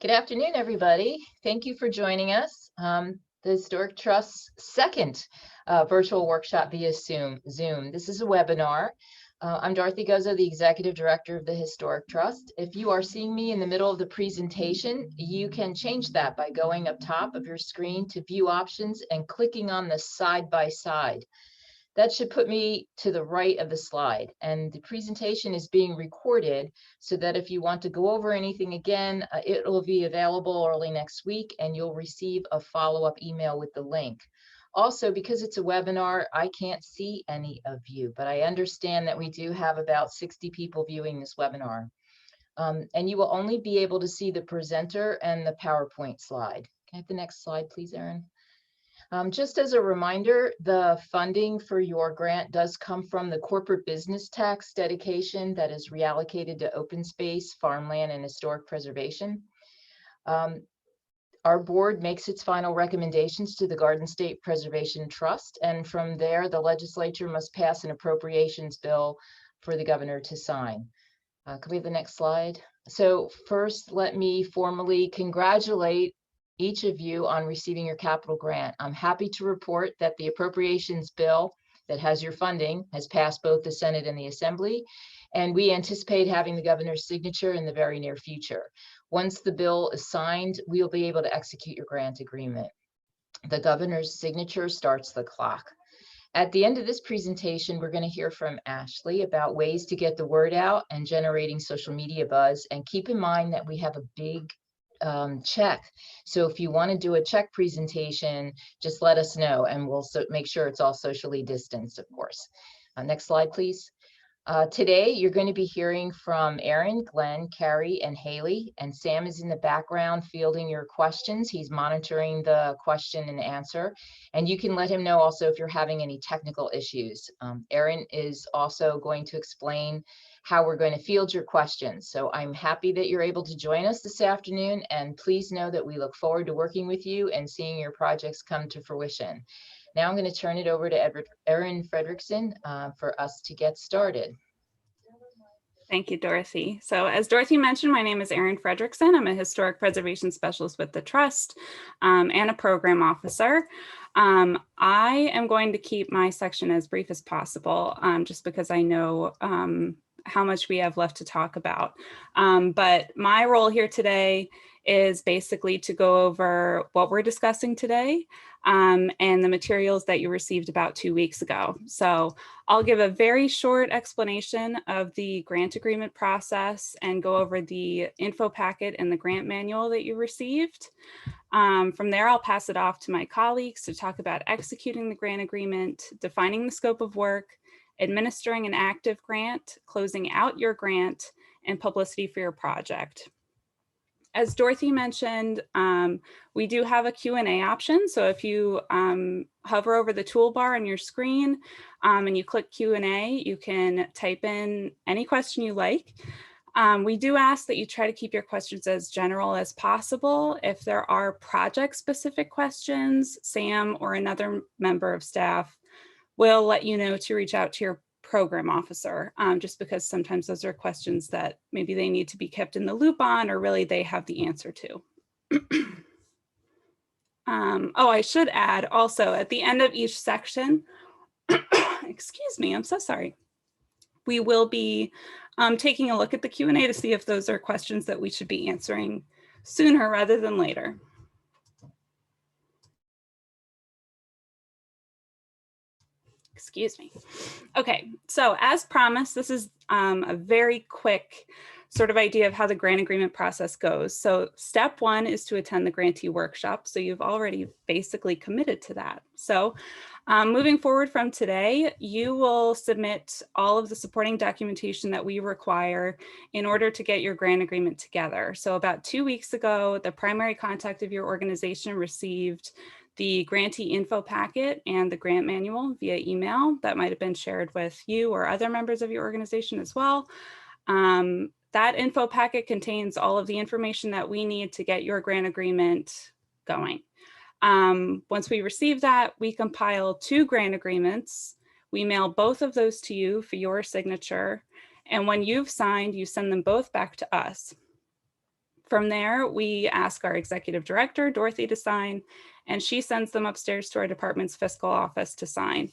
Good afternoon, everybody. Thank you for joining us. The Historic Trust's second virtual workshop via Zoom. This is a webinar. I'm Dorothy Gozzo, the Executive Director of the Historic Trust. If you are seeing me in the middle of the presentation, you can change that by going up top of your screen to View Options and clicking on the side by side. That should put me to the right of the slide, and the presentation is being recorded so that if you want to go over anything again, it will be available early next week and you'll receive a follow-up email with the link. Also, because it's a webinar, I can't see any of you, but I understand that we do have about 60 people viewing this webinar. And you will only be able to see the presenter and the PowerPoint slide. Can I have the next slide, please, Erin? Just as a reminder, the funding for your grant does come from the corporate business tax dedication that is reallocated to open space, farmland, and historic preservation. Our board makes its final recommendations to the Garden State Preservation Trust, and from there, the legislature must pass an appropriations bill for the governor to sign. Can we have the next slide? So first, let me formally congratulate each of you on receiving your capital grant. I'm happy to report that the appropriations bill that has your funding has passed both the Senate and the Assembly, and we anticipate having the governor's signature in the very near future. Once the bill is signed, we'll be able to execute your grant agreement. The governor's signature starts the clock. At the end of this presentation, we're going to hear from Ashley about ways to get the word out and generating social media buzz. And keep in mind that we have a big check. So if you want to do a check presentation, just let us know and we'll make sure it's all socially distanced, of course. Next slide, please. Today, you're going to be hearing from Erin, Glenn, Carrie, and Haley, and Sam is in the background fielding your questions. He's monitoring the question and answer, and you can let him know also if you're having any technical issues. Erin is also going to explain how we're going to field your questions. So I'm happy that you're able to join us this afternoon, and please know that we look forward to working with you and seeing your projects come to fruition. Now I'm going to turn it over to Erin Fredrickson for us to get started. Thank you, Dorothy. So as Dorothy mentioned, my name is Erin Fredrickson. I'm a historic preservation specialist with the Trust and a program officer. I am going to keep my section as brief as possible, just because I know how much we have left to talk about. But my role here today is basically to go over what we're discussing today and the materials that you received about 2 weeks ago. So I'll give a very short explanation of the grant agreement process and go over the info packet and the grant manual that you received. From there, I'll pass it off to my colleagues to talk about executing the grant agreement, defining the scope of work, administering an active grant, closing out your grant, and publicity for your project. As Dorothy mentioned, we do have a Q&A option. So if you hover over the toolbar on your screen and you click Q&A, you can type in any question you like. We do ask that you try to keep your questions as general as possible. If there are project-specific questions, Sam or another member of staff will let you know to reach out to your program officer, just because sometimes those are questions that maybe they need to be kept in the loop on, or really they have the answer to. Oh, I should add also at the end of each section, excuse me, I'm so sorry. We will be taking a look at the Q&A to see if those are questions that we should be answering sooner rather than later. Excuse me. Okay, so as promised, this is a very quick sort of idea of how the grant agreement process goes. So step one is to attend the grantee workshop. So you've already basically committed to that. So moving forward from today, you will submit all of the supporting documentation that we require in order to get your grant agreement together. So about 2 weeks ago, the primary contact of your organization received the grantee info packet and the grant manual via email that might have been shared with you or other members of your organization as well. That info packet contains all of the information that we need to get your grant agreement going. Once we receive that, we compile 2 grant agreements. We mail both of those to you for your signature. And when you've signed, you send them both back to us. From there, we ask our executive director, Dorothy, to sign, and she sends them upstairs to our department's fiscal office to sign.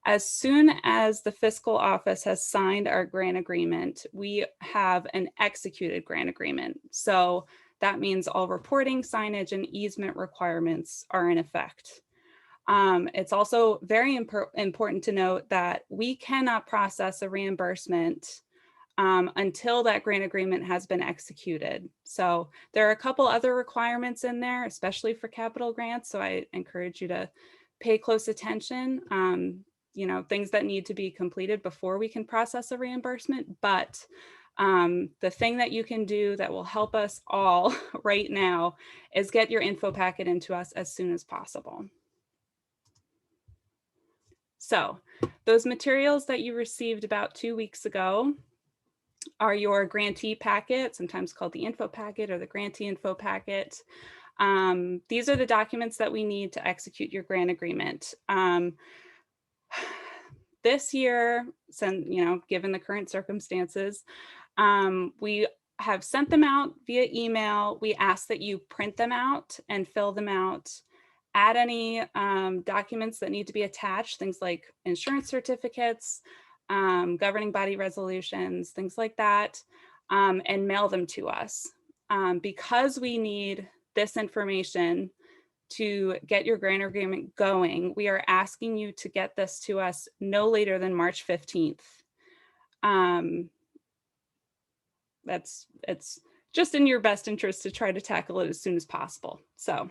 As soon as the fiscal office has signed our grant agreement, we have an executed grant agreement. So that means all reporting, signage, and easement requirements are in effect. It's also very important to note that we cannot process a reimbursement until that grant agreement has been executed. So there are a couple other requirements in there, especially for capital grants. So I encourage you to pay close attention. You know, things that need to be completed before we can process a reimbursement. But the thing that you can do that will help us all right now is get your info packet into us as soon as possible. So those materials that you received about 2 weeks ago are your grantee packet, sometimes called the info packet or the grantee info packet. These are the documents that we need to execute your grant agreement. This year, given the current circumstances, we have sent them out via email. We ask that you print them out and fill them out. Add any documents that need to be attached, things like insurance certificates, governing body resolutions, things like that, and mail them to us. Because we need this information to get your grant agreement going, we are asking you to get this to us no later than March 15th. It's just in your best interest to try to tackle it as soon as possible. So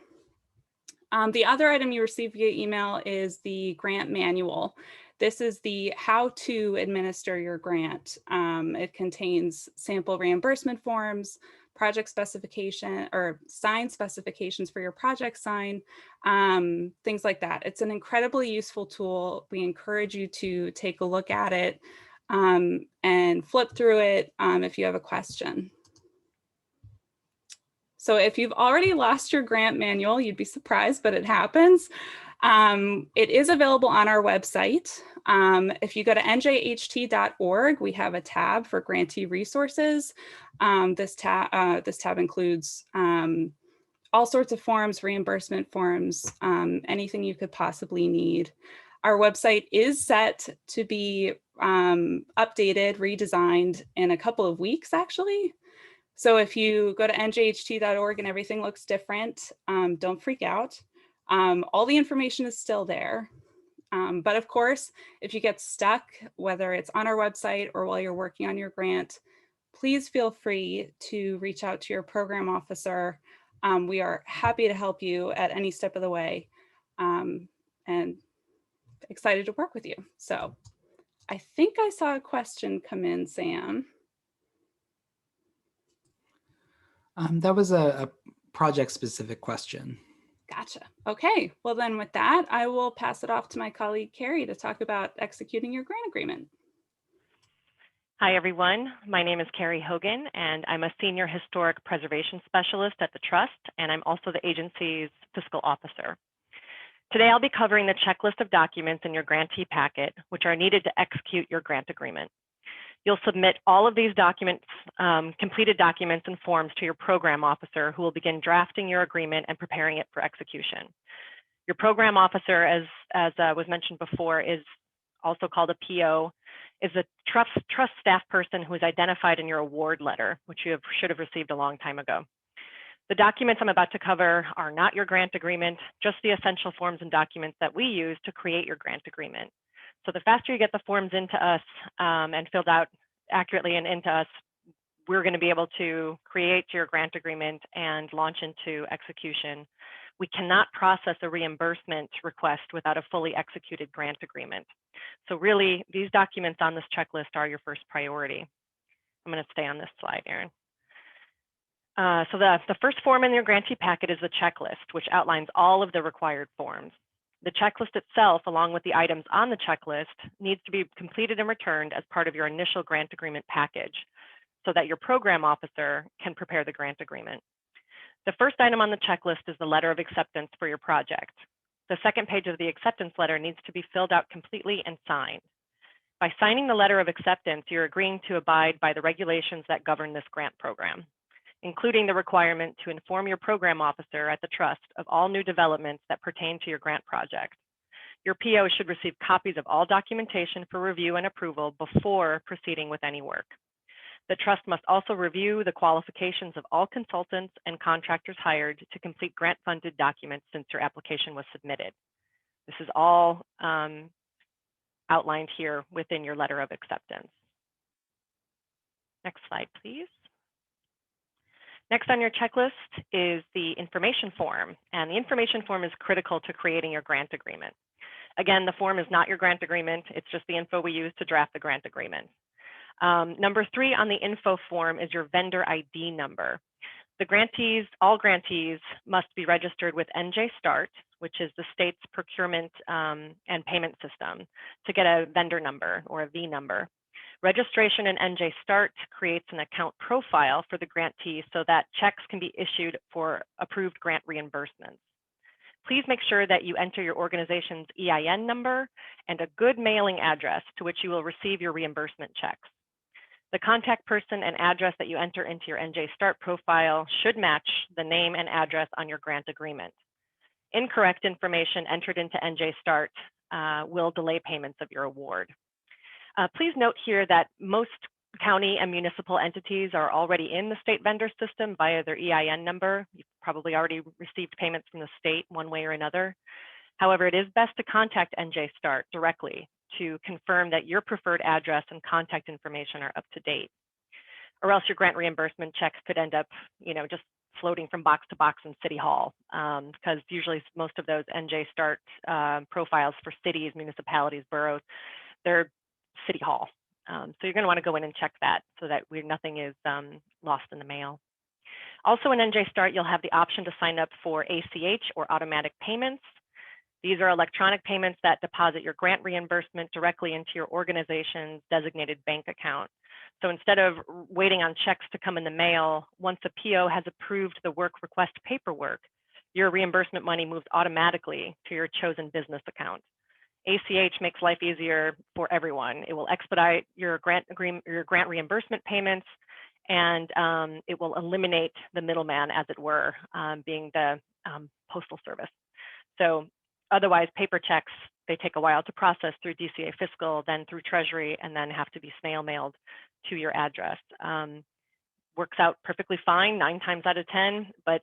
the other item you received via email is the grant manual. This is the how to administer your grant. It contains sample reimbursement forms, project specification or sign specifications for your project sign, things like that. It's an incredibly useful tool. We encourage you to take a look at it and flip through it if you have a question. So if you've already lost your grant manual, you'd be surprised, but it happens. It is available on our website. If you go to njht.org, we have a tab for grantee resources. This tab includes all sorts of forms, reimbursement forms, anything you could possibly need. Our website is set to be updated, redesigned in a couple of weeks, actually. So if you go to njht.org and everything looks different, don't freak out. All the information is still there. But of course, if you get stuck, whether it's on our website or while you're working on your grant, please feel free to reach out to your program officer. We are happy to help you at any step of the way and excited to work with you. So I think I saw a question come in, Sam. That was a project-specific question. Gotcha. Okay. Well, then with that, I will pass it off to my colleague, Carrie, to talk about executing your grant agreement. Hi, everyone. My name is Carrie Hogan, and I'm a Senior Historic Preservation Specialist at the Trust, and I'm also the agency's fiscal officer. Today, I'll be covering the checklist of documents in your grantee packet, which are needed to execute your grant agreement. You'll submit all of these documents, completed documents and forms to your program officer, who will begin drafting your agreement and preparing it for execution. Your program officer, as was mentioned before, is also called a PO, is a trust staff person who is identified in your award letter, which you should have received a long time ago. The documents I'm about to cover are not your grant agreement, just the essential forms and documents that we use to create your grant agreement. So the faster you get the forms into us and filled out accurately and into us, we're going to be able to create your grant agreement and launch into execution. We cannot process a reimbursement request without a fully executed grant agreement. So really, these documents on this checklist are your first priority. I'm going to stay on this slide, Erin. So the first form in your grantee packet is the checklist, which outlines all of the required forms. The checklist itself, along with the items on the checklist, needs to be completed and returned as part of your initial grant agreement package so that your program officer can prepare the grant agreement. The first item on the checklist is the letter of acceptance for your project. The second page of the acceptance letter needs to be filled out completely and signed. By signing the letter of acceptance, you're agreeing to abide by the regulations that govern this grant program. including the requirement to inform your program officer at the trust of all new developments that pertain to your grant project. Your PO should receive copies of all documentation for review and approval before proceeding with any work. The trust must also review the qualifications of all consultants and contractors hired to complete grant-funded documents since your application was submitted. This is all outlined here within your letter of acceptance. Next slide, please. Next on your checklist is the information form, and the information form is critical to creating your grant agreement. Again, the form is not your grant agreement, it's just the info we use to draft the grant agreement. Number 3 on the info form is your vendor ID number. The grantees, all grantees must be registered with NJ START, which is the state's procurement and payment system, to get a vendor number or a V number. Registration in NJ START creates an account profile for the grantee so that checks can be issued for approved grant reimbursements. Please make sure that you enter your organization's EIN number and a good mailing address to which you will receive your reimbursement checks. The contact person and address that you enter into your NJ START profile should match the name and address on your grant agreement. Incorrect information entered into NJ START will delay payments of your award. Please note here that most county and municipal entities are already in the state vendor system via their EIN number. You've probably already received payments from the state one way or another. However, it is best to contact NJ START directly to confirm that your preferred address and contact information are up to date, or else your grant reimbursement checks could end up, just floating from box to box in City Hall, because usually most of those NJ START profiles for cities, municipalities, boroughs, they're City Hall. So you're going to want to go in and check that so that nothing is lost in the mail. Also in NJ START, you'll have the option to sign up for ACH or automatic payments. These are electronic payments that deposit your grant reimbursement directly into your organization's designated bank account. So instead of waiting on checks to come in the mail, once a PO has approved the work request paperwork, your reimbursement money moves automatically to your chosen business account. ACH makes life easier for everyone. It will expedite your grant reimbursement payments, and it will eliminate the middleman, as it were, being the postal service. So otherwise, paper checks, they take a while to process through DCA Fiscal, then through Treasury, and then have to be snail mailed to your address. Works out perfectly fine 9 times out of 10, but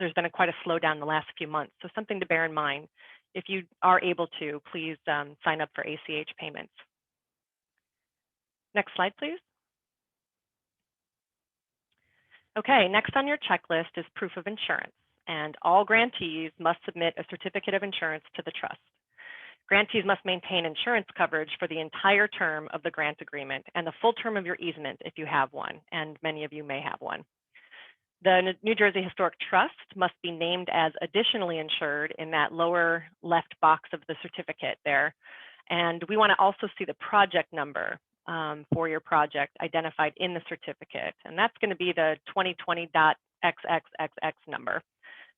there's been quite a slowdown the last few months. So something to bear in mind. If you are able to, please sign up for ACH payments. Next slide, please. Okay, next on your checklist is proof of insurance, and all grantees must submit a certificate of insurance to the trust. Grantees must maintain insurance coverage for the entire term of the grant agreement and the full term of your easement if you have one, and many of you may have one. The New Jersey Historic Trust must be named as additionally insured in that lower left box of the certificate there. And we want to also see the project number for your project identified in the certificate. And that's going to be the 2020.XXXX number.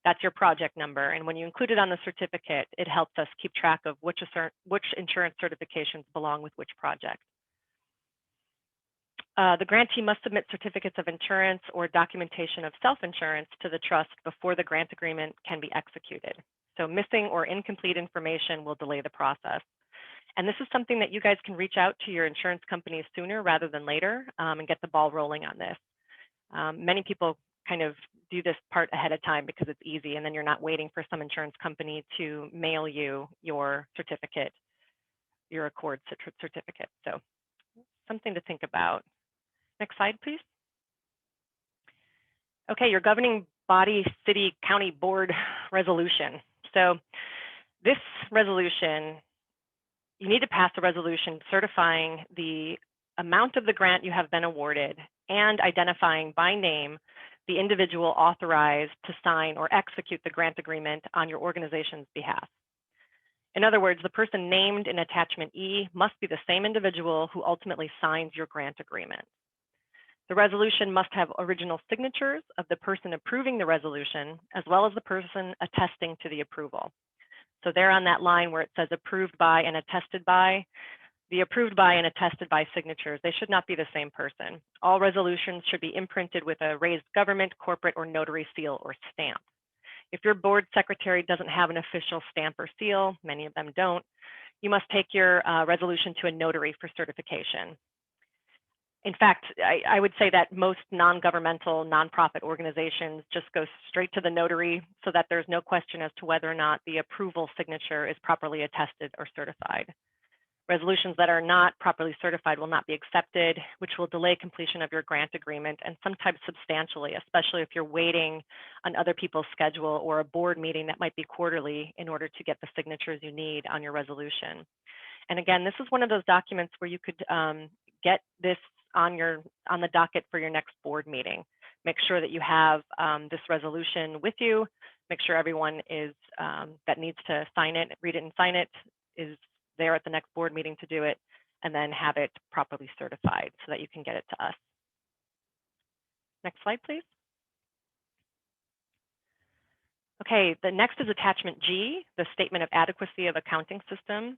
That's your project number. And when you include it on the certificate, it helps us keep track of which insurance certifications belong with which project. The grantee must submit certificates of insurance or documentation of self-insurance to the trust before the grant agreement can be executed. So missing or incomplete information will delay the process. And this is something that you guys can reach out to your insurance companies sooner rather than later and get the ball rolling on this. Many people kind of do this part ahead of time because it's easy, and then you're not waiting for some insurance company to mail you your certificate, your Accord certificate. So something to think about. Next slide, please. Okay, your governing body, city, county board resolution. So this resolution, you need to pass a resolution certifying the amount of the grant you have been awarded and identifying by name the individual authorized to sign or execute the grant agreement on your organization's behalf. In other words, the person named in attachment E must be the same individual who ultimately signs your grant agreement. The resolution must have original signatures of the person approving the resolution, as well as the person attesting to the approval. So there on that line where it says approved by and attested by, The approved by and attested by signatures, they should not be the same person. All resolutions should be imprinted with a raised government, corporate, or notary seal or stamp. If your board secretary doesn't have an official stamp or seal, many of them don't, you must take your resolution to a notary for certification. In fact, I would say that most non-governmental, nonprofit organizations just go straight to the notary so that there's no question as to whether or not the approval signature is properly attested or certified. Resolutions that are not properly certified will not be accepted, which will delay completion of your grant agreement, and sometimes substantially, especially if you're waiting on other people's schedule or a board meeting that might be quarterly in order to get the signatures you need on your resolution. And again, this is one of those documents where you could get this on the docket for your next board meeting. Make sure that you have this resolution with you. Make sure everyone is that needs to sign it, read it and sign it, is there at the next board meeting to do it, and then have it properly certified so that you can get it to us. Next slide, please. Okay, the next is attachment G, the statement of adequacy of accounting system.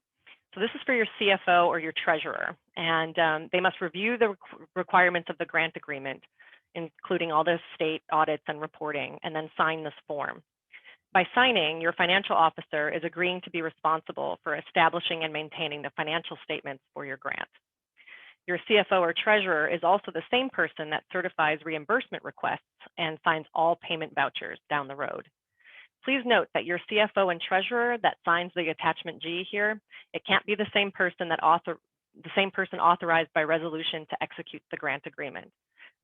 So this is for your CFO or your treasurer, and they must review the requirements of the grant agreement, including all the state audits and reporting, and then sign this form. By signing, your financial officer is agreeing to be responsible for establishing and maintaining the financial statements for your grant. Your CFO or treasurer is also the same person that certifies reimbursement requests and signs all payment vouchers down the road. Please note that your CFO and treasurer that signs the attachment G here, it can't be the same person authorized by resolution to execute the grant agreement.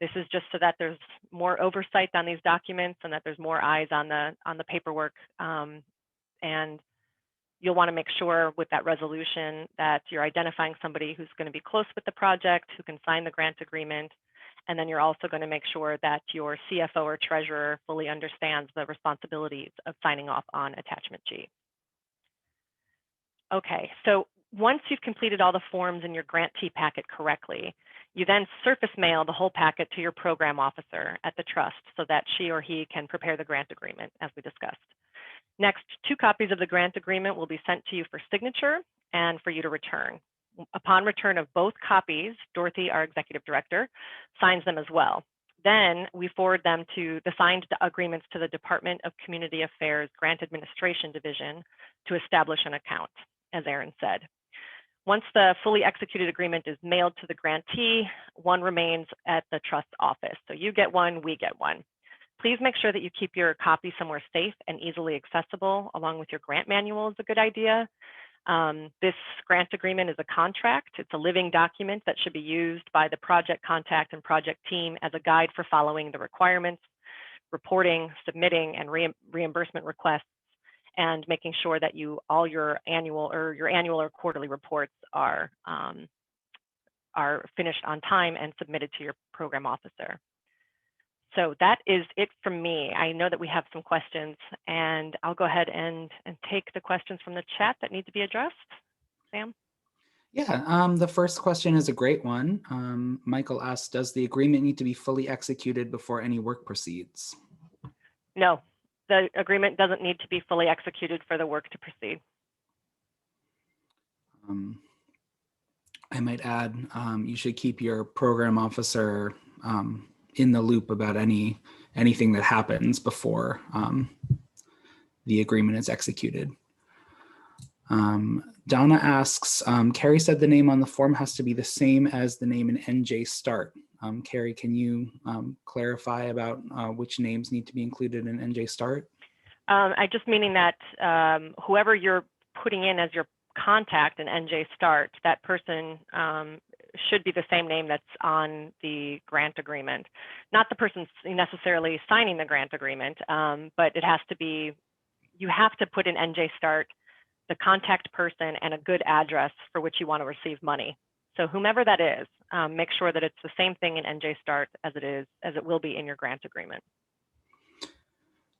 This is just so that there's more oversight on these documents and that there's more eyes on the paperwork. And you'll want to make sure with that resolution that you're identifying somebody who's going to be close with the project, who can sign the grant agreement. And then you're also going to make sure that your CFO or treasurer fully understands the responsibilities of signing off on attachment G. Okay, so once you've completed all the forms in your grantee packet correctly, you then surface mail the whole packet to your program officer at the trust so that she or he can prepare the grant agreement, as we discussed. Next, 2 copies of the grant agreement will be sent to you for signature and for you to return. Upon return of both copies, Dorothy, our executive director, signs them as well. Then we forward them to the signed agreements to the Department of Community Affairs Grant Administration Division to establish an account, as Aaron said. Once the fully executed agreement is mailed to the grantee, one remains at the trust office. So you get one, we get one. Please make sure that you keep your copy somewhere safe and easily accessible, along with your grant manual is a good idea. This grant agreement is a contract. It's a living document that should be used by the project contact and project team as a guide for following the requirements, reporting, submitting, and reimbursement requests, and making sure that all your annual or quarterly reports are finished on time and submitted to your program officer. So that is it from me. I know that we have some questions, and I'll go ahead and take the questions from the chat that need to be addressed. Sam? Yeah, the first question is a great one. Michael asked, does the agreement need to be fully executed before any work proceeds? No, the agreement doesn't need to be fully executed for the work to proceed. I might add, you should keep your program officer in the loop about anything that happens before the agreement is executed. Donna asks, Carrie said the name on the form has to be the same as the name in NJ Start. Carrie, can you clarify about which names need to be included in NJ Start? I just meaning that whoever you're putting in as your contact in NJ Start, that person should be the same name that's on the grant agreement. Not the person necessarily signing the grant agreement, but it has to be, you have to put in NJ Start the contact person and a good address for which you want to receive money. So whomever that is, make sure that it's the same thing in NJ Start as it will be in your grant agreement.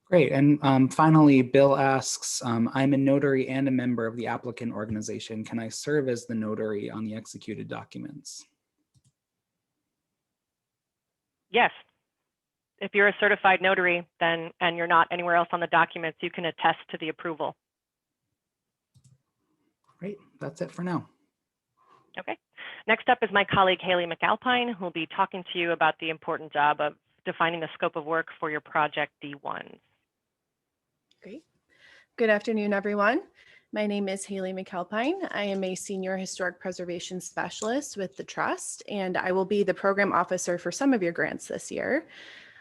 Great. And finally, Bill asks, I'm a notary and a member of the applicant organization. Can I serve as the notary on the executed documents? Yes. If you're a certified notary, then and you're not anywhere else on the documents, you can attest to the approval. Great. That's it for now. Okay. Next up is my colleague, Haley McAlpine, who will be talking to you about the important job of defining the scope of work for your project D1s. Great. Good afternoon, everyone. My name is Haley McAlpine. I am a senior historic preservation specialist with the Trust, and I will be the program officer for some of your grants this year.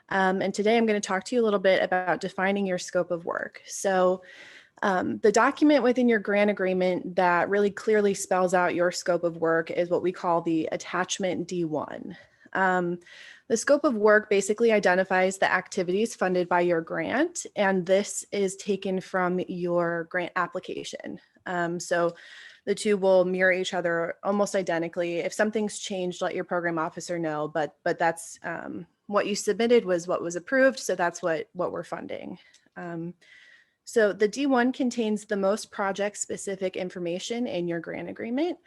And today I'm going to talk to you a little bit about defining your scope of work. So the document within your grant agreement that really clearly spells out your scope of work is what we call the attachment D1. The scope of work basically identifies the activities funded by your grant, and this is taken from your grant application. So the two will mirror each other almost identically. If something's changed, let your program officer know, but that's what you submitted was what was approved, so that's what we're funding. So the D1 contains the most project-specific information in your grant agreement.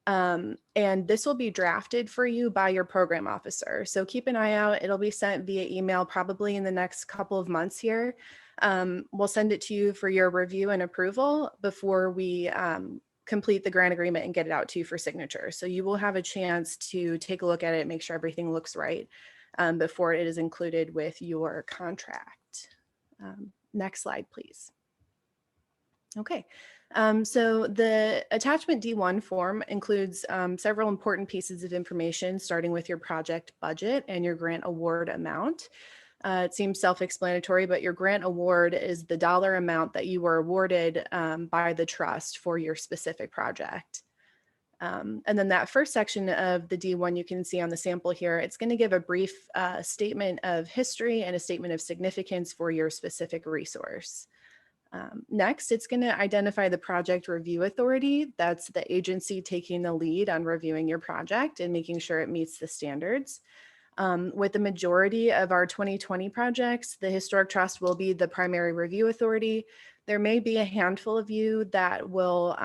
And this will be drafted for you by your program officer. So keep an eye out. It'll be sent via email probably in the next couple of months here. We'll send it to you for your review and approval before we complete the grant agreement and get it out to you for signature. So you will have a chance to take a look at it, make sure everything looks right before it is included with your contract. Next slide, please. Okay. So the attachment D1 form includes several important pieces of information, starting with your project budget and your grant award amount. It seems self-explanatory, but your grant award is the dollar amount that you were awarded by the trust for your specific project. And then that first section of the D1 you can see on the sample here, it's going to give a brief statement of history and a statement of significance for your specific resource. Next, it's going to identify the project review authority. That's the agency taking the lead on reviewing your project and making sure it meets the standards. With the majority of our 2020 projects, the Historic Trust will be the primary review authority. There may be a handful of you that will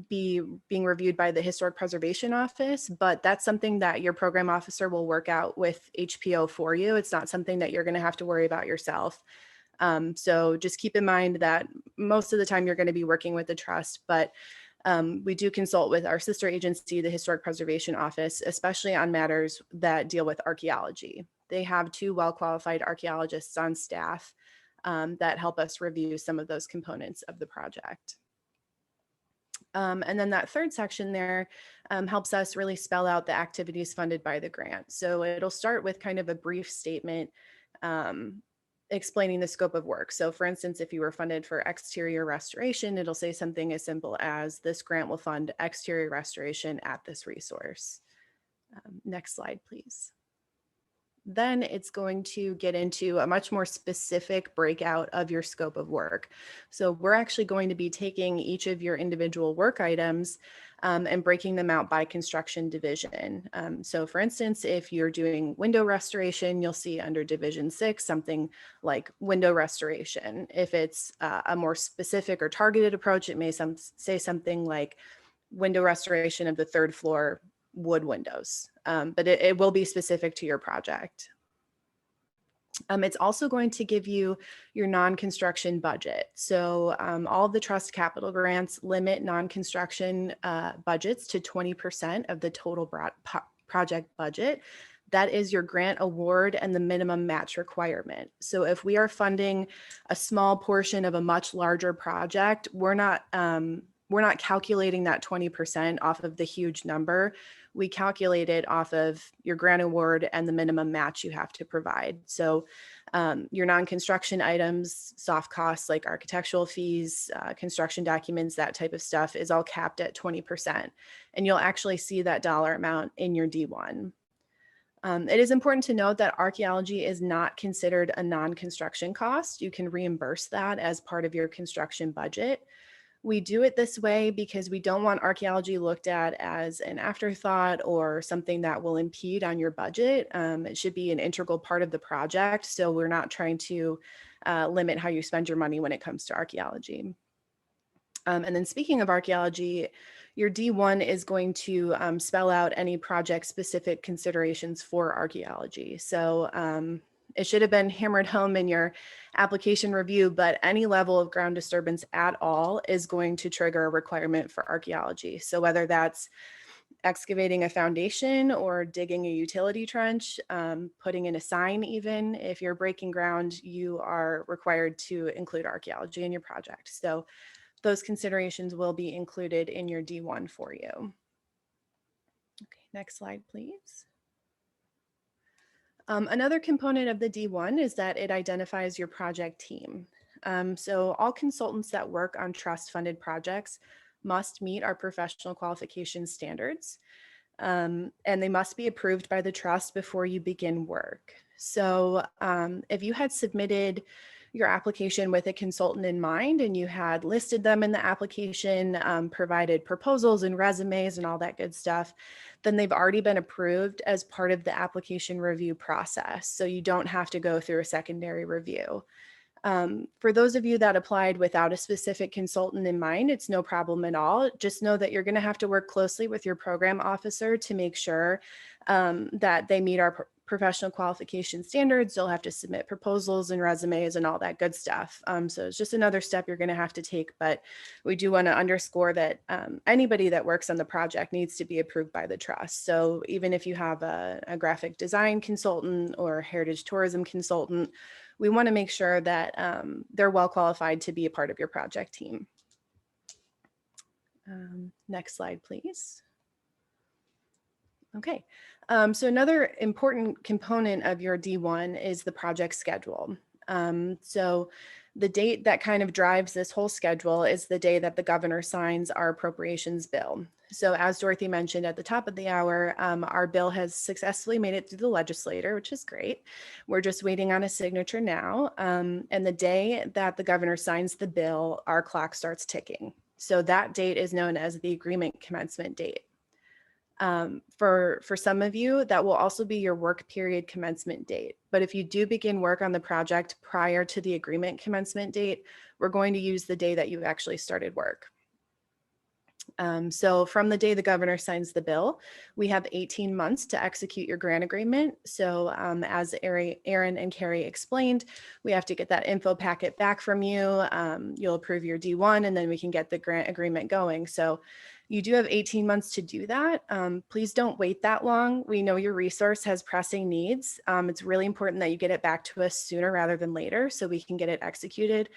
be being reviewed by the Historic Preservation Office, but that's something that your program officer will work out with HPO for you. It's not something that you're going to have to worry about yourself. So just keep in mind that most of the time you're going to be working with the trust, but we do consult with our sister agency, the Historic Preservation Office, especially on matters that deal with archaeology. They have 2 well-qualified archaeologists on staff that help us review some of those components of the project. And then that third section there helps us really spell out the activities funded by the grant. So it'll start with kind of a brief statement explaining the scope of work. So for instance, if you were funded for exterior restoration, it'll say something as simple as this grant will fund exterior restoration at this resource. Next slide, please. Then it's going to get into a much more specific breakout of your scope of work. So we're actually going to be taking each of your individual work items and breaking them out by construction division. So for instance, if you're doing window restoration, you'll see under Division 6 something like window restoration. If it's a more specific or targeted approach, it may say something like window restoration of the 3rd floor wood windows, but it will be specific to your project. It's also going to give you your non-construction budget. So all of the trust capital grants limit non-construction budgets to 20% of the total project budget. That is your grant award and the minimum match requirement. So if we are funding a small portion of a much larger project, we're not calculating that 20% off of the huge number. We calculate it off of your grant award and the minimum match you have to provide. So your non-construction items, soft costs like architectural fees, construction documents, that type of stuff is all capped at 20%. And you'll actually see that dollar amount in your D1. It is important to note that archaeology is not considered a non-construction cost. You can reimburse that as part of your construction budget. We do it this way because we don't want archaeology looked at as an afterthought or something that will impede on your budget. It should be an integral part of the project. So we're not trying to limit how you spend your money when it comes to archaeology. And then speaking of archaeology, your D1 is going to spell out any project-specific considerations for archaeology. So it should have been hammered home in your application review, but any level of ground disturbance at all is going to trigger a requirement for archaeology. So whether that's excavating a foundation or digging a utility trench, putting in a sign even. If you're breaking ground, you are required to include archaeology in your project. So those considerations will be included in your D1 for you. Okay, next slide, please. Another component of the D1 is that it identifies your project team. So all consultants that work on trust-funded projects must meet our professional qualification standards, and they must be approved by the trust before you begin work. So if you had submitted your application with a consultant in mind and you had listed them in the application, provided proposals and resumes and all that good stuff, then they've already been approved as part of the application review process. So you don't have to go through a secondary review. For those of you that applied without a specific consultant in mind, it's no problem at all. Just know that you're going to have to work closely with your program officer to make sure that they meet our professional qualification standards. You'll have to submit proposals and resumes and all that good stuff. So it's just another step you're going to have to take, but we do want to underscore that anybody that works on the project needs to be approved by the trust. So even if you have a graphic design consultant or heritage tourism consultant, we want to make sure that they're well qualified to be a part of your project team. Next slide, please. Okay, so another important component of your D1 is the project schedule. So the date that kind of drives this whole schedule is the day that the governor signs our appropriations bill. So as Dorothy mentioned at the top of the hour, our bill has successfully made it through the legislature, which is great. We're just waiting on a signature now. And the day that the governor signs the bill, our clock starts ticking. So that date is known as the agreement commencement date. For some of you, that will also be your work period commencement date. But if you do begin work on the project prior to the agreement commencement date, we're going to use the day that you actually started work. So from the day the governor signs the bill, we have 18 months to execute your grant agreement. So as Aaron and Carrie explained, we have to get that info packet back from you. You'll approve your D1 and then we can get the grant agreement going. So you do have 18 months to do that. Please don't wait that long. We know your resource has pressing needs. It's really important that you get it back to us sooner rather than later so we can get it executed.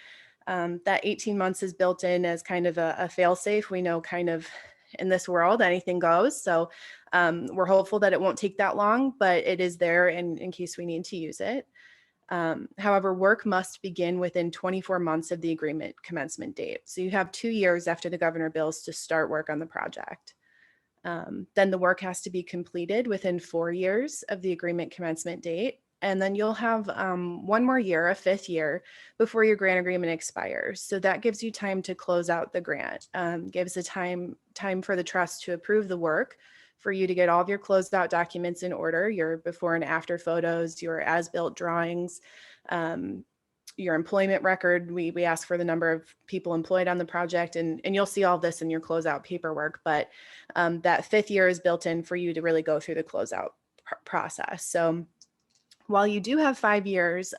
That 18 months is built in as kind of a fail-safe. We know kind of in this world, anything goes. So we're hopeful that it won't take that long, but it is there in case we need to use it. However, work must begin within 24 months of the agreement commencement date. So you have 2 years after the governor bills to start work on the project. Then the work has to be completed within 4 years of the agreement commencement date. And then you'll have 1 more year, a 5th year, before your grant agreement expires. So that gives you time to close out the grant, gives the time for the trust to approve the work, for you to get all of your closed out documents in order, your before and after photos, your as-built drawings, your employment record. We ask for the number of people employed on the project, and you'll see all this in your closeout paperwork, but that 5th year is built in for you to really go through the closeout process. So while you do have 5 years,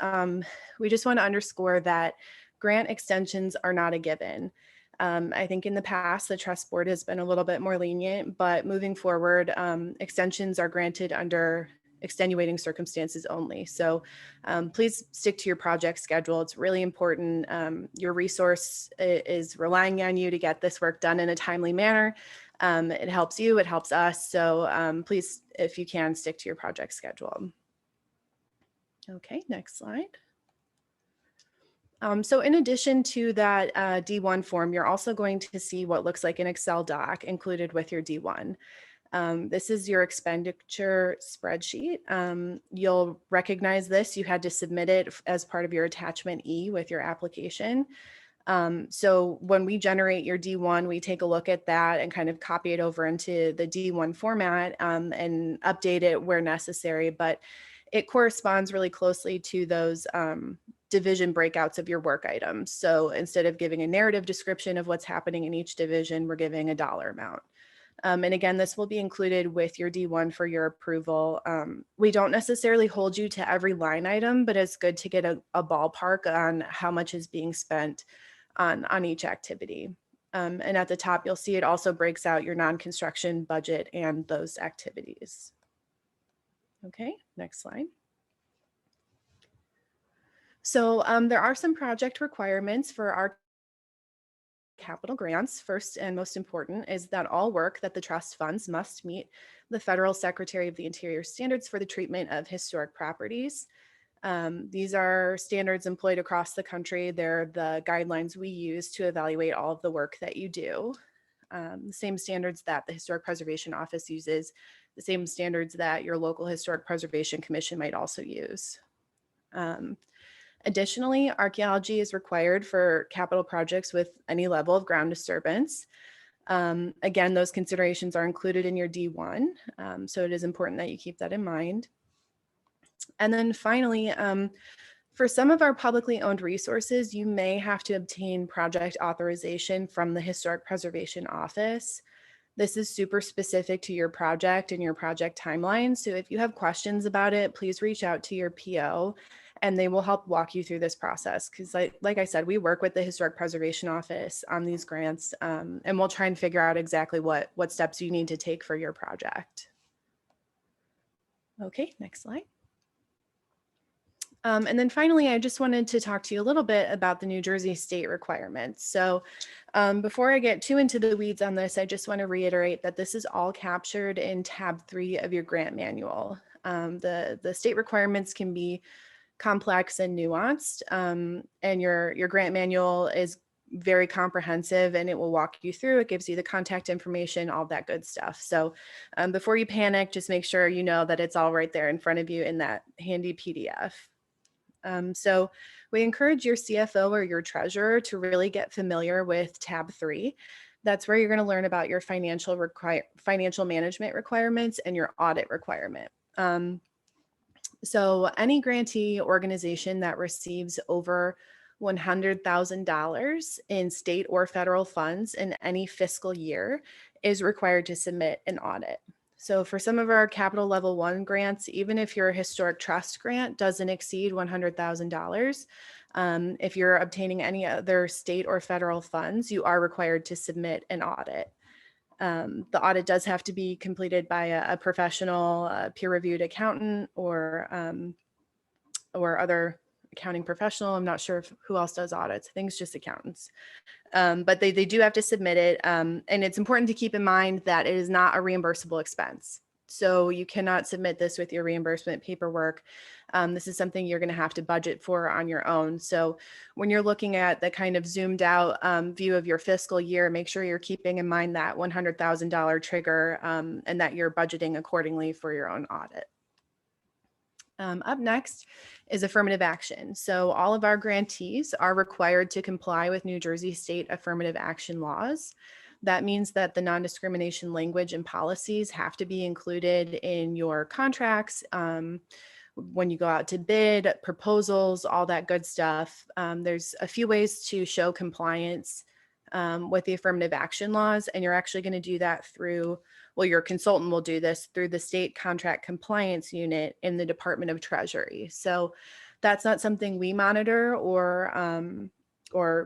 we just want to underscore that grant extensions are not a given. I think in the past, the trust board has been a little bit more lenient, but moving forward, extensions are granted under extenuating circumstances only. So please stick to your project schedule. It's really important. Your resource is relying on you to get this work done in a timely manner. It helps you, it helps us. So please, if you can, stick to your project schedule. Okay, next slide. So in addition to that D1 form, you're also going to see what looks like an Excel doc included with your D1. This is your expenditure spreadsheet. You'll recognize this. You had to submit it as part of your attachment E with your application. So when we generate your D1, we take a look at that and kind of copy it over into the D1 format and update it where necessary. But it corresponds really closely to those division breakouts of your work items. So instead of giving a narrative description of what's happening in each division, we're giving a dollar amount. And again, this will be included with your D1 for your approval. We don't necessarily hold you to every line item, but it's good to get a ballpark on how much is being spent on each activity. And at the top, you'll see it also breaks out your non-construction budget and those activities. Okay, next slide. So there are some project requirements for our capital grants. First and most important is that all work that the trust funds must meet the Federal Secretary of the Interior standards for the treatment of historic properties. These are standards employed across the country. They're the guidelines we use to evaluate all of the work that you do. The same standards that the Historic Preservation Office uses, the same standards that your local Historic Preservation Commission might also use. Additionally, archaeology is required for capital projects with any level of ground disturbance. Again, those considerations are included in your D1, so it is important that you keep that in mind. And then finally, for some of our publicly owned resources, you may have to obtain project authorization from the Historic Preservation Office. This is super specific to your project and your project timeline. So if you have questions about it, please reach out to your PO and they will help walk you through this process. Because like I said, we work with the Historic Preservation Office on these grants, and we'll try and figure out exactly what steps you need to take for your project. Okay, next slide. And then finally, I just wanted to talk to you a little bit about the New Jersey state requirements. So before I get too into the weeds on this, I just want to reiterate that this is all captured in tab 3 of your grant manual. The state requirements can be complex and nuanced, and your grant manual is very comprehensive and it will walk you through. It gives you the contact information, all that good stuff. So before you panic, just make sure you know that it's all right there in front of you in that handy PDF. So we encourage your CFO or your treasurer to really get familiar with tab 3. That's where you're going to learn about your financial management requirements and your audit requirement. So any grantee organization that receives over $100,000 in state or federal funds in any fiscal year is required to submit an audit. So for some of our capital level 1 grants, even if your historic trust grant doesn't exceed $100,000, if you're obtaining any other state or federal funds, you are required to submit an audit. The audit does have to be completed by a professional peer-reviewed accountant or other accounting professional. I'm not sure who else does audits. I think it's just accountants. But they do have to submit it. And it's important to keep in mind that it is not a reimbursable expense. So you cannot submit this with your reimbursement paperwork. This is something you're going to have to budget for on your own. So when you're looking at the kind of zoomed out view of your fiscal year, make sure you're keeping in mind that $100,000 trigger and that you're budgeting accordingly for your own audit. Up next is affirmative action. So all of our grantees are required to comply with New Jersey state affirmative action laws. That means that the non-discrimination language and policies have to be included in your contracts, when you go out to bid, proposals, all that good stuff. There's a few ways to show compliance with the affirmative action laws, and you're actually going to do that through, well, your consultant will do this through the state contract compliance unit in the Department of Treasury. So that's not something we monitor or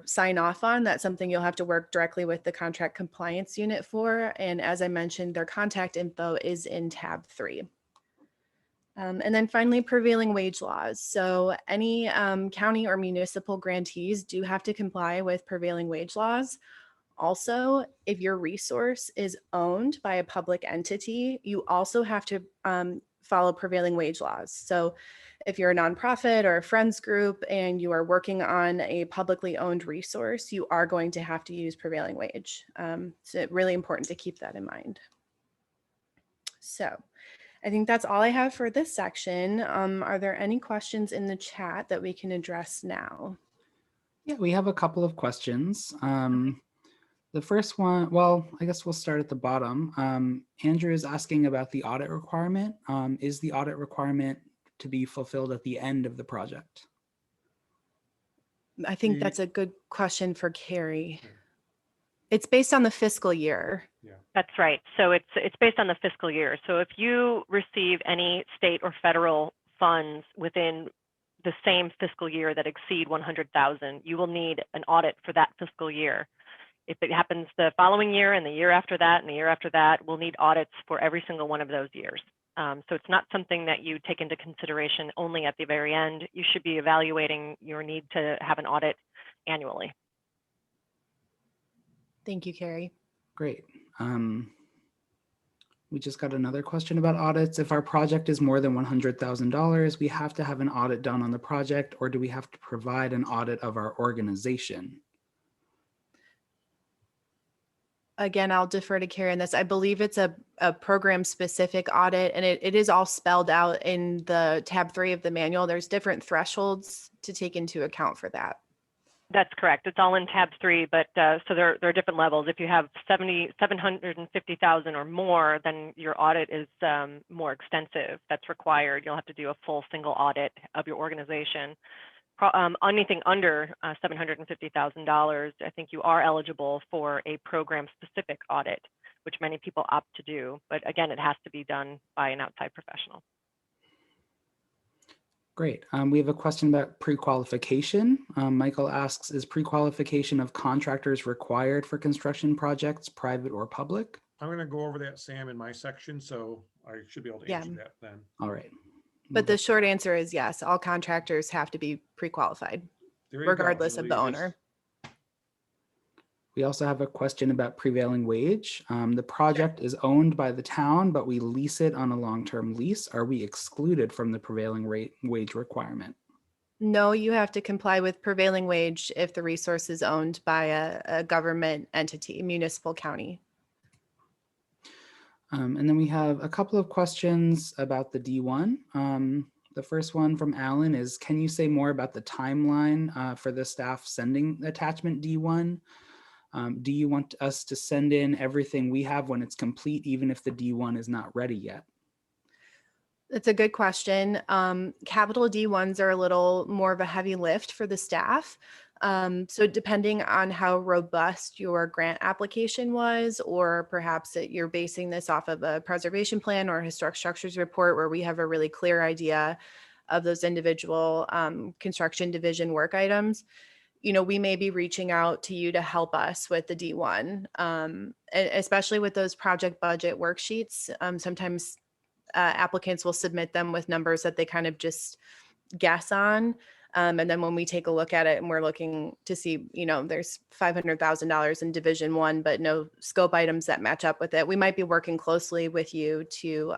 sign off on. That's something you'll have to work directly with the contract compliance unit for. And as I mentioned, their contact info is in tab 3. And then finally, prevailing wage laws. So any county or municipal grantees do have to comply with prevailing wage laws. Also, if your resource is owned by a public entity, you also have to follow prevailing wage laws. So if you're a nonprofit or a friends group and you are working on a publicly owned resource, you are going to have to use prevailing wage. So really important to keep that in mind. So I think that's all I have for this section. Are there any questions in the chat that we can address now? Yeah, we have a couple of questions. The first one, well, I guess we'll start at the bottom. Andrew is asking about the audit requirement. Is the audit requirement to be fulfilled at the end of the project? I think that's a good question for Carrie. It's based on the fiscal year. Yeah. That's right. So it's based on the fiscal year. So if you receive any state or federal funds within the same fiscal year that exceed 100,000, you will need an audit for that fiscal year. If it happens the following year and the year after that and the year after that, we'll need audits for every single one of those years. So it's not something that you take into consideration only at the very end. You should be evaluating your need to have an audit annually. Thank you, Carrie. Great. We just got another question about audits. If our project is more than $100,000, we have to have an audit done on the project, or do we have to provide an audit of our organization? Again, I'll defer to Carrie on this. I believe it's a program specific audit, and it is all spelled out in the tab 3 of the manual. There's different thresholds to take into account for that. That's correct. It's all in tab 3, but so there are different levels. If you have 750,000 or more, then your audit is more extensive. That's required. You'll have to do a full single audit of your organization. Anything under $750,000, I think you are eligible for a program-specific audit, which many people opt to do. But again, it has to be done by an outside professional. Great. We have a question about pre-qualification. Michael asks, is pre-qualification of contractors required for construction projects, private or public? I'm going to go over that, Sam, in my section, so I should be able to answer that then. All right. But the short answer is yes, all contractors have to be pre-qualified, regardless of the owner. We also have a question about prevailing wage. The project is owned by the town, but we lease it on a long-term lease. Are we excluded from the prevailing wage requirement? No, you have to comply with prevailing wage if the resource is owned by a government entity, municipal, county. And then we have a couple of questions about the D1. The first one from Alan is, can you say more about the timeline for the staff sending attachment D1? Do you want us to send in everything we have when it's complete, even if the D1 is not ready yet? That's a good question. Capital D1s are a little more of a heavy lift for the staff. So depending on how robust your grant application was, or perhaps you're basing this off of a preservation plan or a historic structures report where we have a really clear idea of those individual construction division work items, we may be reaching out to you to help us with the D1, especially with those project budget worksheets. Sometimes applicants will submit them with numbers that they kind of just guess on. And then when we take a look at it and we're looking to see, there's $500,000 in Division 1, but no scope items that match up with it, we might be working closely with you to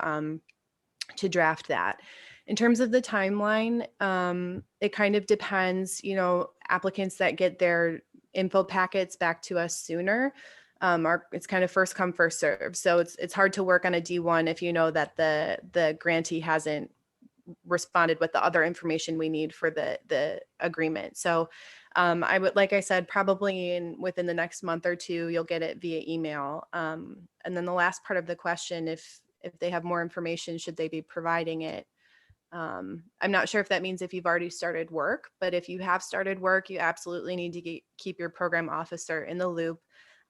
draft that. In terms of the timeline, it kind of depends, applicants that get their info packets back to us sooner, it's kind of first come, first serve. So it's hard to work on a D1 if you know that the grantee hasn't responded with the other information we need for the agreement. So I would, like I said, probably within the next month or two, you'll get it via email. And then the last part of the question, if they have more information, should they be providing it? I'm not sure if that means if you've already started work, but if you have started work, you absolutely need to keep your program officer in the loop.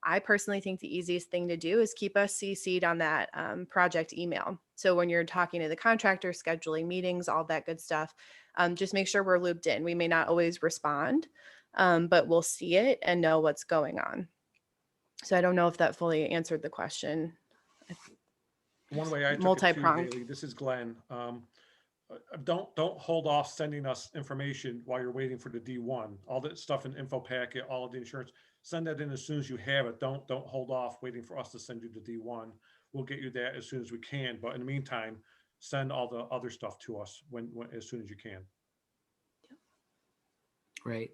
I personally think the easiest thing to do is keep us CC'd on that project email. So when you're talking to the contractor, scheduling meetings, all that good stuff, just make sure we're looped in. We may not always respond, but we'll see it and know what's going on. So I don't know if that fully answered the question. One way I took multi-pronged. it too, Haley, this is Glenn. Don't hold off sending us information while you're waiting for the D1. All that stuff in info packet, all of the insurance, send that in as soon as you have it. Don't hold off waiting for us to send you the D1. We'll get you that as soon as we can. But in the meantime, send all the other stuff to us when as soon as you can. Right.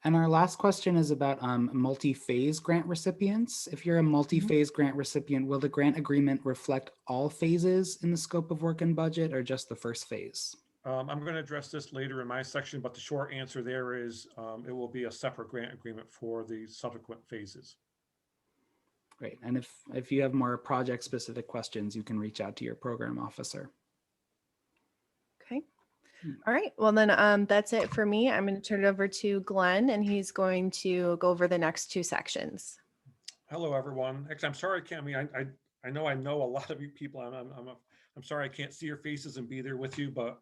And our last question is about multi-phase grant recipients. If you're a multi-phase grant recipient, will the grant agreement reflect all phases in the scope of work and budget, or just the first phase? I'm going to address this later in my section, but the short answer there is it will be a separate grant agreement for the subsequent phases. Great. And if you have more project-specific questions, you can reach out to your program officer. Okay. All right. Well, then that's it for me. I'm going to turn it over to Glenn, and he's going to go over the next two sections. Hello, everyone. Actually, I'm sorry, I can't. I mean, I know a lot of you people. I'm sorry I can't see your faces and be there with you, but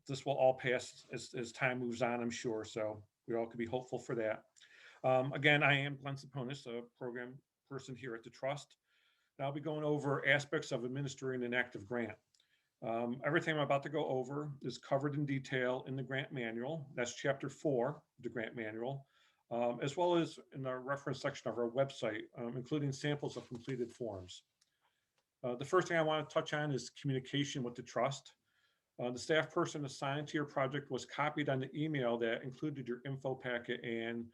this will all pass as time moves on, I'm sure. So we all could be hopeful for that. Again, I am Glenn Saponis, a program person here at the Trust. And I'll be going over aspects of administering an active grant. Everything I'm about to go over is covered in detail in the grant manual. That's chapter 4 of the grant manual, as well as in the reference section of our website, including samples of completed forms. The first thing I want to touch on is communication with the Trust. The staff person assigned to your project was copied on the email that included your info packet and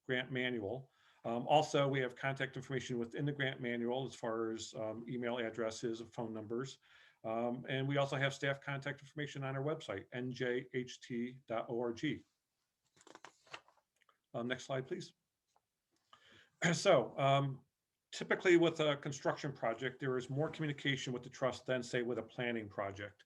grant manual. Also, we have contact information within the grant manual as far as email addresses, phone numbers. And we also have staff contact information on our website, njht.org. Next slide, please. So typically with a construction project, there is more communication with the Trust than say with a planning project,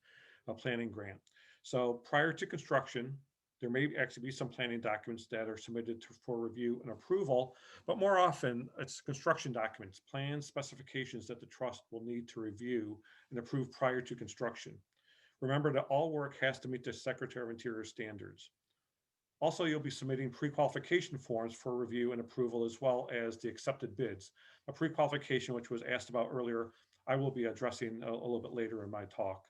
a planning grant. So prior to construction, there may actually be some planning documents that are submitted for review and approval, but more often it's construction documents, plans, specifications that the Trust will need to review and approve prior to construction. Remember that all work has to meet the Secretary of Interior standards. Also, you'll be submitting pre-qualification forms for review and approval, as well as the accepted bids. A pre-qualification, which was asked about earlier, I will be addressing a little bit later in my talk.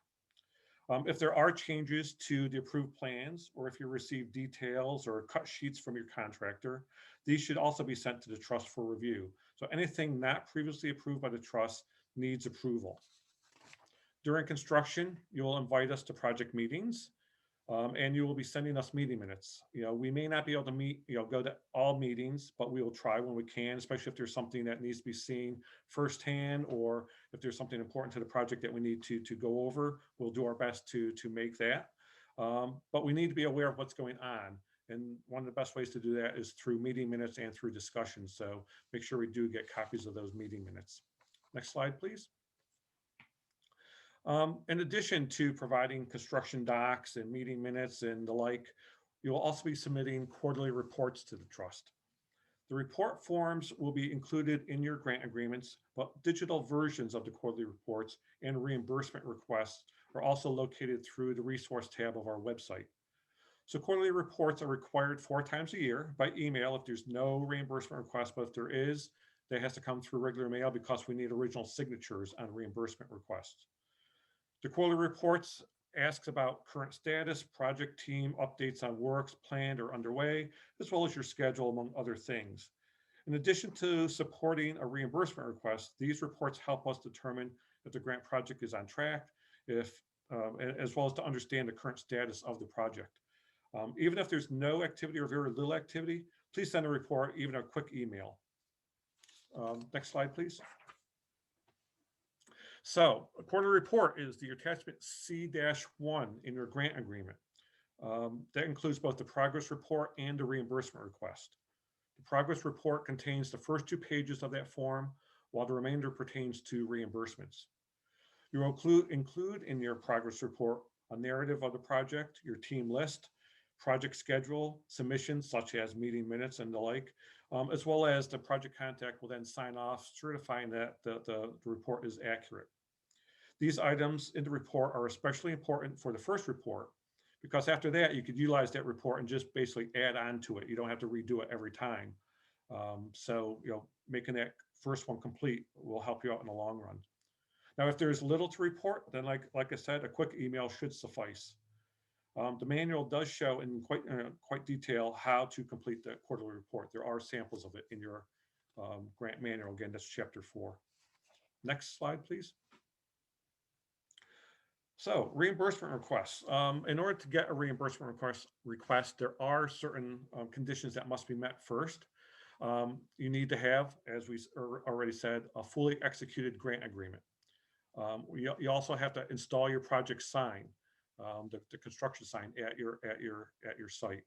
If there are changes to the approved plans, or if you receive details or cut sheets from your contractor, these should also be sent to the Trust for review. So anything not previously approved by the Trust needs approval. During construction, you will invite us to project meetings. And you will be sending us meeting minutes. We may not be able to meet, go to all meetings, but we will try when we can, especially if there's something that needs to be seen firsthand, or if there's something important to the project that we need to go over, we'll do our best to make that. But we need to be aware of what's going on. And one of the best ways to do that is through meeting minutes and through discussions. So make sure we do get copies of those meeting minutes. Next slide, please. In addition to providing construction docs and meeting minutes and the like, you will also be submitting quarterly reports to the Trust. The report forms will be included in your grant agreements, but digital versions of the quarterly reports and reimbursement requests are also located through the resource tab of our website. So quarterly reports are required 4 times a year by email if there's no reimbursement request, but if there is, that has to come through regular mail because we need original signatures on reimbursement requests. The quarterly reports asks about current status, project team, updates on works planned or underway, as well as your schedule, among other things. In addition to supporting a reimbursement request, these reports help us determine if the grant project is on track, as well as to understand the current status of the project. Even if there's no activity or very little activity, please send a report, even a quick email. Next slide, please. So a quarterly report is the attachment C-1 in your grant agreement. That includes both the progress report and the reimbursement request. The progress report contains the first 2 pages of that form, while the remainder pertains to reimbursements. You will include in your progress report a narrative of the project, your team list, project schedule, submissions such as meeting minutes and the like, as well as the project contact will then sign off certifying that the report is accurate. These items in the report are especially important for the first report, because after that you could utilize that report and just basically add on to it. You don't have to redo it every time. So making that first one complete will help you out in the long run. Now, if there's little to report, then like I said, a quick email should suffice. The manual does show in quite detail how to complete the quarterly report. There are samples of it in your grant manual. Again, that's chapter 4. Next slide, please. So reimbursement requests. In order to get a reimbursement request, there are certain conditions that must be met first. You need to have, as we already said, a fully executed grant agreement. You also have to install your project sign, the construction sign at your site.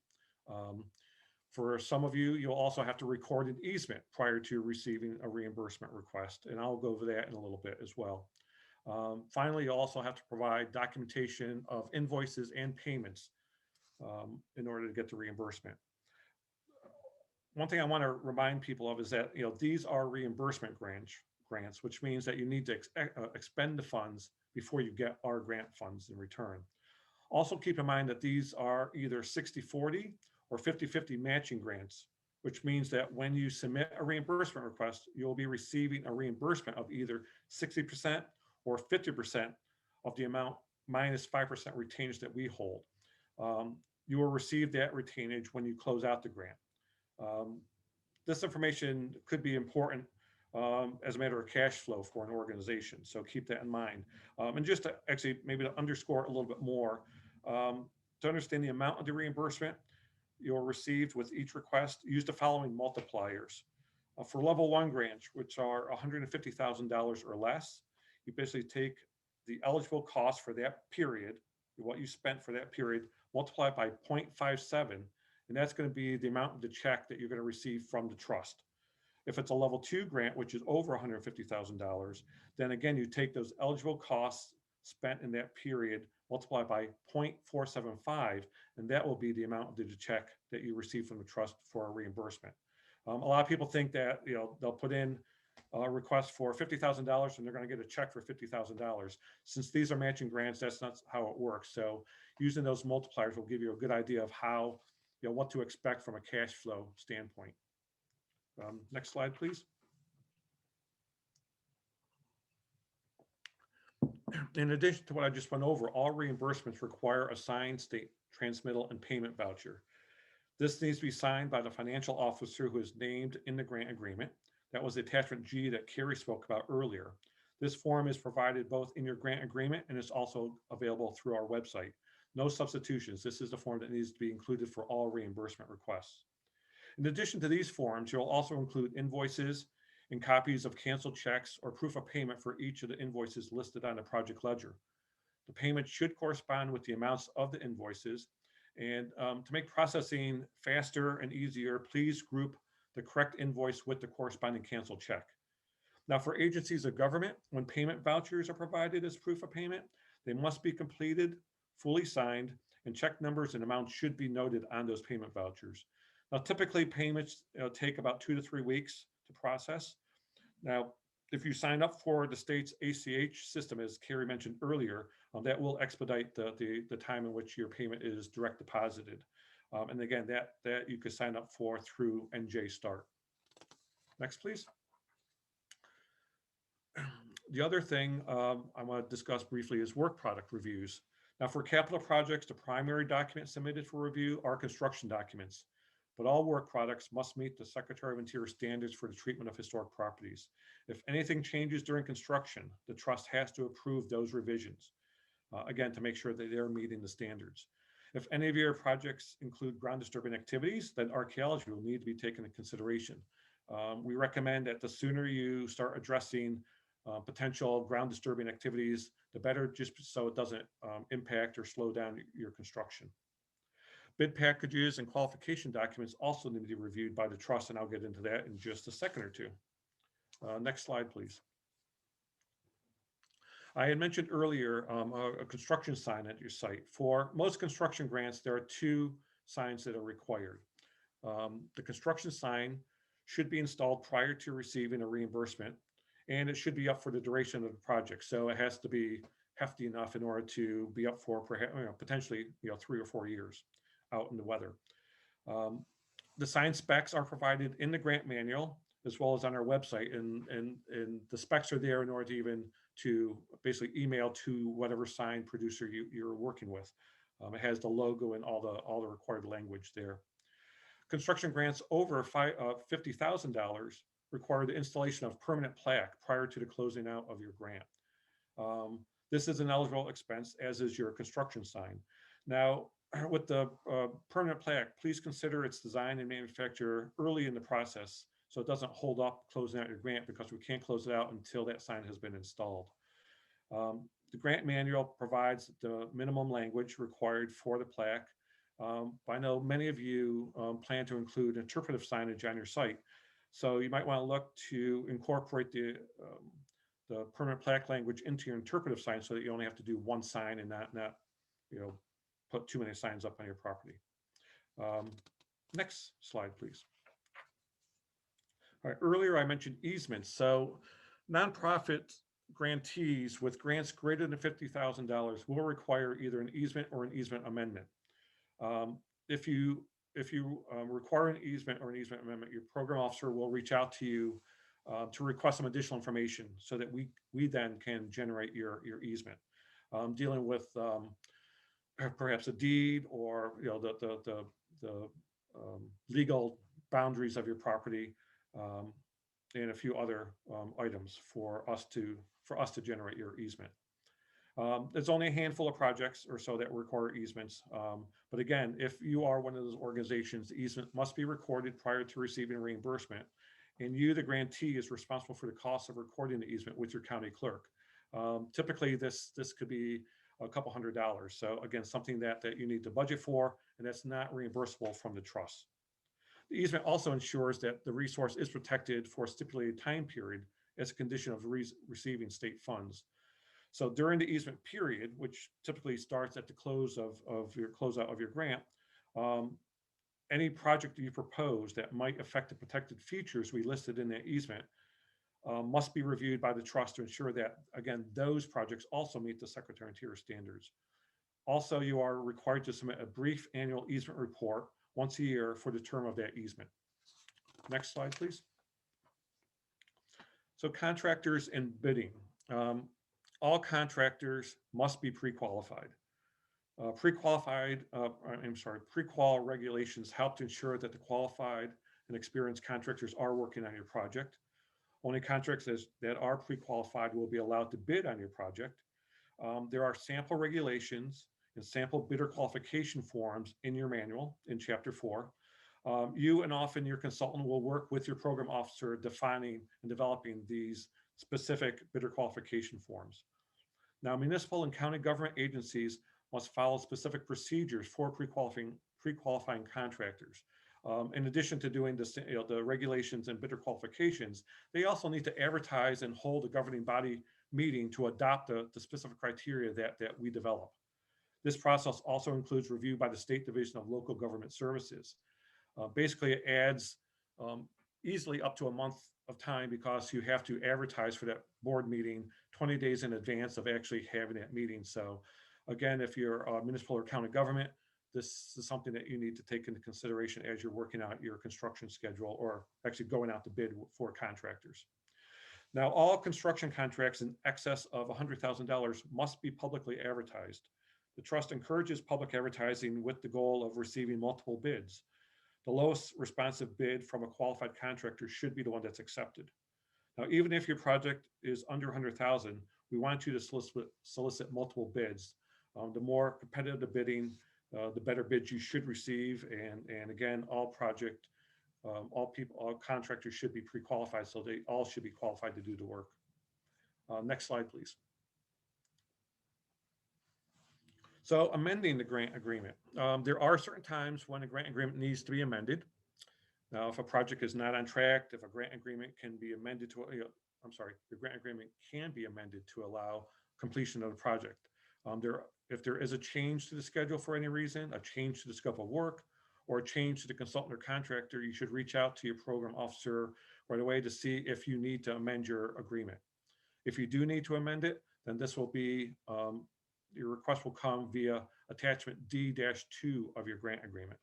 For some of you, you'll also have to record an easement prior to receiving a reimbursement request, and I'll go over that in a little bit as well. Finally, you also have to provide documentation of invoices and payments in order to get the reimbursement. One thing I want to remind people of is that these are reimbursement grants, which means that you need to expend the funds before you get our grant funds in return. Also keep in mind that these are either 60-40 or 50-50 matching grants, which means that when you submit a reimbursement request, you'll be receiving a reimbursement of either 60% or 50% of the amount minus 5% retainage that we hold. You will receive that retainage when you close out the grant. This information could be important as a matter of cash flow for an organization, so keep that in mind. And just to actually maybe to underscore it a little bit more, to understand the amount of the reimbursement you'll receive with each request, use the following multipliers. For level 1 grants, which are $150,000 or less, you basically take the eligible cost for that period, what you spent for that period, multiply it by 0.57, and that's going to be the amount of the check that you're going to receive from the trust. If it's a level 2 grant, which is over $150,000, then again, you take those eligible costs spent in that period, multiply by 0.475, and that will be the amount of the check that you receive from the trust for a reimbursement. A lot of people think that they'll put in a request for $50,000 and they're going to get a check for $50,000. Since these are matching grants, that's not how it works. So using those multipliers will give you a good idea of how, what to expect from a cash flow standpoint. Next slide, please. In addition to what I just went over, all reimbursements require a signed state transmittal and payment voucher. This needs to be signed by the financial officer who is named in the grant agreement. That was the attachment G that Carrie spoke about earlier. This form is provided both in your grant agreement and is also available through our website. No substitutions. This is the form that needs to be included for all reimbursement requests. In addition to these forms, you'll also include invoices and copies of canceled checks or proof of payment for each of the invoices listed on the project ledger. The payment should correspond with the amounts of the invoices. And to make processing faster and easier, please group the correct invoice with the corresponding canceled check. Now, for agencies of government, when payment vouchers are provided as proof of payment, they must be completed, fully signed, and check numbers and amounts should be noted on those payment vouchers. Now, typically payments take about 2 to 3 weeks to process. Now, if you sign up for the state's ACH system, as Carrie mentioned earlier, that will expedite the time in which your payment is direct deposited. And again, that you could sign up for through NJ Start. Next, please. The other thing I want to discuss briefly is work product reviews. Now, for capital projects, the primary documents submitted for review are construction documents, but all work products must meet the Secretary of Interior standards for the treatment of historic properties. If anything changes during construction, the trust has to approve those revisions, again, to make sure that they're meeting the standards. If any of your projects include ground disturbing activities, then archaeology will need to be taken into consideration. We recommend that the sooner you start addressing potential ground disturbing activities, the better, just so it doesn't impact or slow down your construction. Bid packages and qualification documents also need to be reviewed by the trust, and I'll get into that in just a second or two. Next slide, please. I had mentioned earlier a construction sign at your site. For most construction grants, there are 2 signs that are required. The construction sign should be installed prior to receiving a reimbursement, and it should be up for the duration of the project. So it has to be hefty enough in order to be up for potentially 3 or 4 years out in the weather. The sign specs are provided in the grant manual as well as on our website, and the specs are there in order to even to basically email to whatever sign producer you're working with. It has the logo and all the required language there. Construction grants over $50,000 require the installation of permanent plaque prior to the closing out of your grant. This is an eligible expense, as is your construction sign. Now, with the permanent plaque, please consider its design and manufacture early in the process so it doesn't hold up closing out your grant, because we can't close it out until that sign has been installed. The grant manual provides the minimum language required for the plaque. I know many of you plan to include interpretive signage on your site, so you might want to look to incorporate the permanent plaque language into your interpretive sign so that you only have to do 1 sign and not put too many signs up on your property. Next slide, please. All right, earlier I mentioned easements. So nonprofit grantees with grants greater than $50,000 will require either an easement or an easement amendment. If if you require an easement or an easement amendment, your program officer will reach out to you to request some additional information so that we then can generate your easement. Dealing with perhaps a deed or the legal boundaries of your property, and a few other items for us to generate your easement. There's only a handful of projects or so that require easements. But again, if you are one of those organizations, the easement must be recorded prior to receiving reimbursement. And you, the grantee, is responsible for the cost of recording the easement with your county clerk. Typically, this could be a couple $100. So again, something that you need to budget for, and that's not reimbursable from the trust. The easement also ensures that the resource is protected for a stipulated time period as a condition of receiving state funds. So during the easement period, which typically starts at the close of your closeout of your grant, any project you propose that might affect the protected features we listed in that easement must be reviewed by the trust to ensure that, again, those projects also meet the Secretary of Interior standards. Also, you are required to submit a brief annual easement report once a year for the term of that easement. Next slide, please. So contractors and bidding. All contractors must be pre-qualified. Pre-qual regulations help to ensure that the qualified and experienced contractors are working on your project. Only contractors that are pre-qualified will be allowed to bid on your project. There are sample regulations and sample bidder qualification forms in your manual in Chapter 4. You and often your consultant will work with your program officer defining and developing these specific bidder qualification forms. Now, municipal and county government agencies must follow specific procedures for pre-qualifying contractors. In addition to doing the regulations and bidder qualifications, they also need to advertise and hold a governing body meeting to adopt the specific criteria that we develop. This process also includes review by the State Division of Local Government Services. Basically, it adds easily up to a month of time because you have to advertise for that board meeting 20 days in advance of actually having that meeting. So again, if you're a municipal or county government, this is something that you need to take into consideration as you're working out your construction schedule or actually going out to bid for contractors. Now, all construction contracts in excess of $100,000 must be publicly advertised. The trust encourages public advertising with the goal of receiving multiple bids. The lowest responsive bid from a qualified contractor should be the one that's accepted. Now, even if your project is under 100,000, we want you to solicit multiple bids. The more competitive the bidding, the better bids you should receive. And again, all contractors should be pre-qualified, so they all should be qualified to do the work. Next slide, please. So amending the grant agreement. There are certain times when a grant agreement needs to be amended. Now, if a project is not on track, if a grant agreement can be amended to, the grant agreement can be amended to allow completion of the project. If there is a change to the schedule for any reason, a change to the scope of work, or a change to the consultant or contractor, you should reach out to your program officer right away to see if you need to amend your agreement. If you do need to amend it, then this will be, your request will come via attachment D-2 of your grant agreement.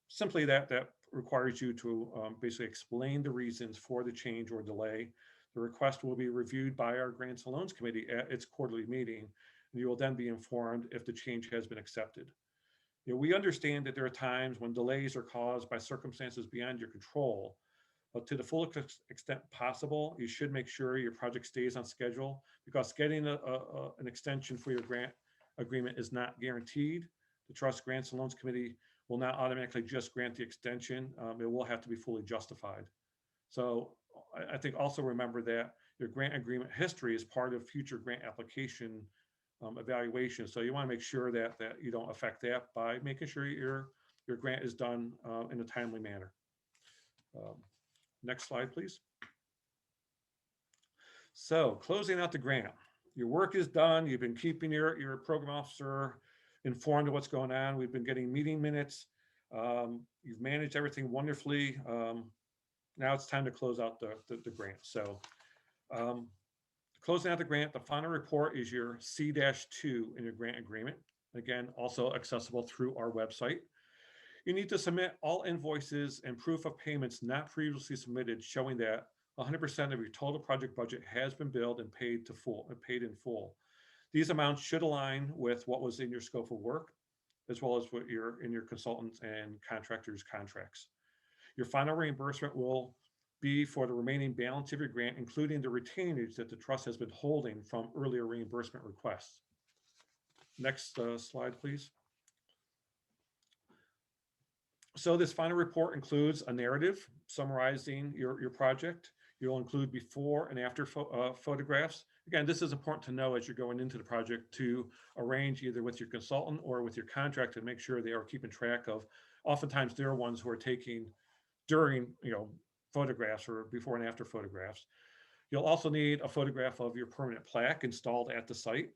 Simply that requires you to basically explain the reasons for the change or delay. The request will be reviewed by our Grants and Loans Committee at its quarterly meeting, and you will then be informed if the change has been accepted. We understand that there are times when delays are caused by circumstances beyond your control, but to the full extent possible, you should make sure your project stays on schedule, because getting an extension for your grant agreement is not guaranteed. The Trust Grants and Loans Committee will not automatically just grant the extension. It will have to be fully justified. So I think also remember that your grant agreement history is part of future grant application evaluation. So you want to make sure that you don't affect that by making sure your grant is done in a timely manner. Next slide, please. So closing out the grant, your work is done. You've been keeping your program officer informed of what's going on. We've been getting meeting minutes. You've managed everything wonderfully. Now it's time to close out the grant. So closing out the grant, the final report is your C-2 in your grant agreement. Again, also accessible through our website. You need to submit all invoices and proof of payments not previously submitted, showing that 100% of your total project budget has been billed and paid in full. These amounts should align with what was in your scope of work, as well as what in your consultants and contractors' contracts. Your final reimbursement will be for the remaining balance of your grant, including the retainage that the trust has been holding from earlier reimbursement requests. Next slide, please. So this final report includes a narrative summarizing your project. You'll include before and after photographs. Again, this is important to know as you're going into the project to arrange either with your consultant or with your contractor to make sure they are keeping track of. Oftentimes, they're ones who are taking during, photographs or before and after photographs. You'll also need a photograph of your permanent plaque installed at the site.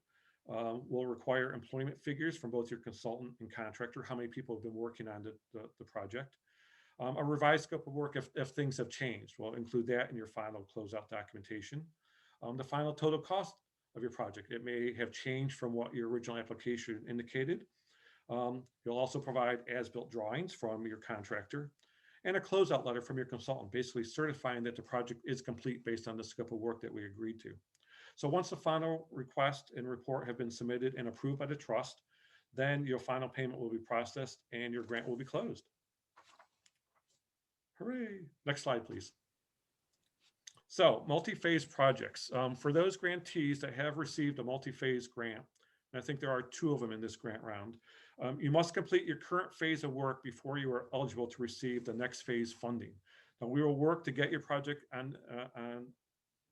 We'll require employment figures from both your consultant and contractor, how many people have been working on the project. A revised scope of work if things have changed. We'll include that in your final closeout documentation. The final total cost of your project. It may have changed from what your original application indicated. You'll also provide as-built drawings from your contractor and a closeout letter from your consultant, basically certifying that the project is complete based on the scope of work that we agreed to. So once the final request and report have been submitted and approved by the trust, then your final payment will be processed and your grant will be closed. Hooray. Next slide, please. So multi-phase projects. For those grantees that have received a multi-phase grant, and I think there are 2 of them in this grant round, you must complete your current phase of work before you are eligible to receive the next phase funding. Now, we will work to get your project on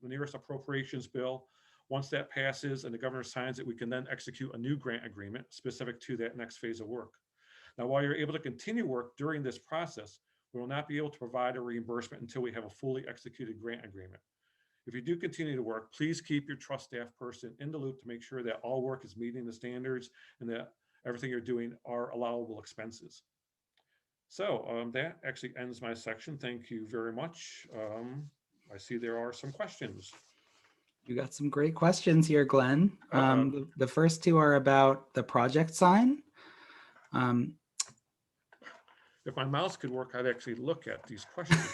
the nearest appropriations bill. Once that passes and the governor signs it, we can then execute a new grant agreement specific to that next phase of work. Now, while you're able to continue work during this process, we will not be able to provide a reimbursement until we have a fully executed grant agreement. If you do continue to work, please keep your trust staff person in the loop to make sure that all work is meeting the standards and that everything you're doing are allowable expenses. So that actually ends my section. Thank you very much. I see there are some questions. You got some great questions here, Glenn. The first 2 are about the project sign. If my mouse could work, I'd actually look at these questions.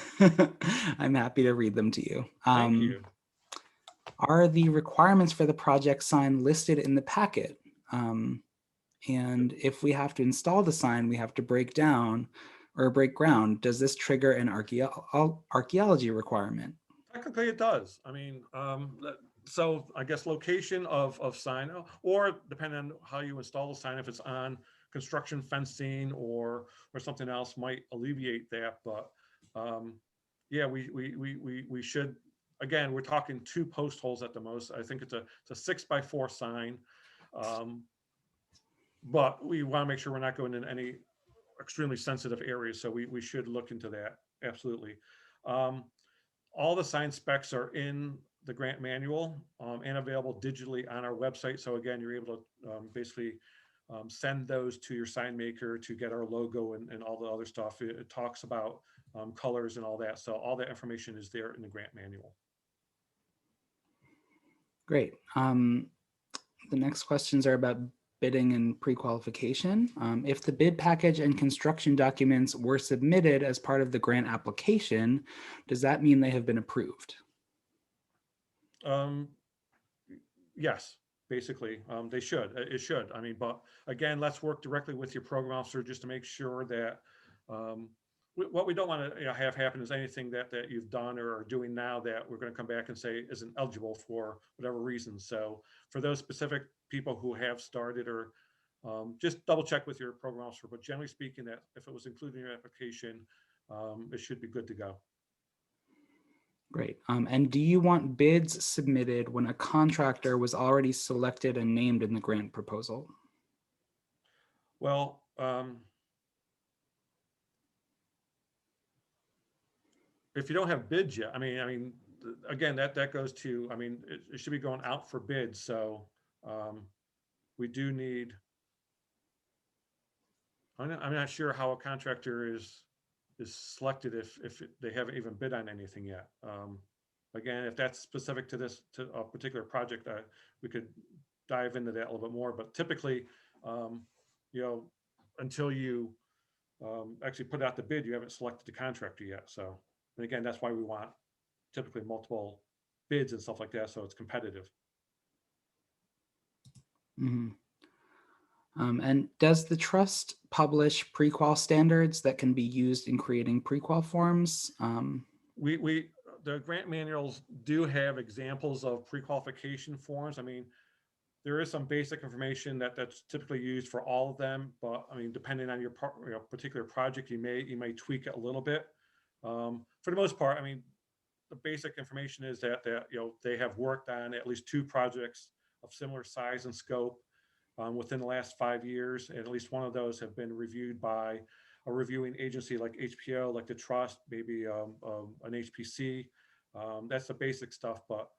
I'm happy to read them to you. Thank you. Are the requirements for the project sign listed in the packet? And if we have to install the sign, we have to break ground. Does this trigger an archaeology requirement? Technically, it does. I mean, so I guess location of sign, or depending on how you install the sign, if it's on construction fencing or something else, might alleviate that. But yeah, we should. Again, we're talking 2 post holes at the most. I think it's a 6x4 sign. But we want to make sure we're not going in any extremely sensitive areas. So we should look into that. Absolutely. All the sign specs are in the grant manual and available digitally on our website. So again, you're able to basically send those to your sign maker to get our logo and all the other stuff. It talks about colors and all that. So all that information is there in the grant manual. Great. The next questions are about bidding and pre-qualification. If the bid package and construction documents were submitted as part of the grant application, does that mean they have been approved? Yes, basically, they should. It should. I mean, but again, let's work directly with your program officer just to make sure that what we don't want to have happen is anything that you've done or are doing now that we're going to come back and say isn't eligible for whatever reason. So for those specific people who have started, or just double check with your program officer. But generally speaking, that if it was included in your application, it should be good to go. Great. And do you want bids submitted when a contractor was already selected and named in the grant proposal? Well, if you don't have bids yet, I mean, again, that goes to, I mean, it should be going out for bids. So we do need, I'm not sure how a contractor is selected if they haven't even bid on anything yet. Again, if that's specific to a particular project, we could dive into that a little bit more. But typically, you know, until you actually put out the bid, you haven't selected the contractor yet. So, and again, that's why we want typically multiple bids and stuff like that, so it's competitive. Mhm. And does the trust publish pre-qual standards that can be used in creating pre-qual forms? The grant manuals do have examples of pre-qualification forms. I mean, there is some basic information that's typically used for all of them, but I mean, depending on your particular project, you may tweak it a little bit. For the most part, I mean, the basic information is that they have worked on at least 2 projects of similar size and scope within the last 5 years, and at least one of those have been reviewed by a reviewing agency like HPO, like the trust, maybe an HPC. That's the basic stuff, but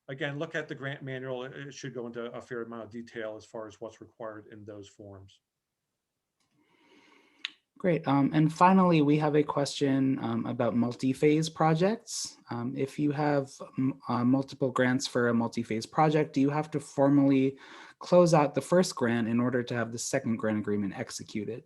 again, look at the grant manual. It should go into a fair amount of detail as far as what's required in those forms. Great. And finally, we have a question about multi-phase projects. If you have multiple grants for a multi-phase project, do you have to formally close out the first grant in order to have the second grant agreement executed?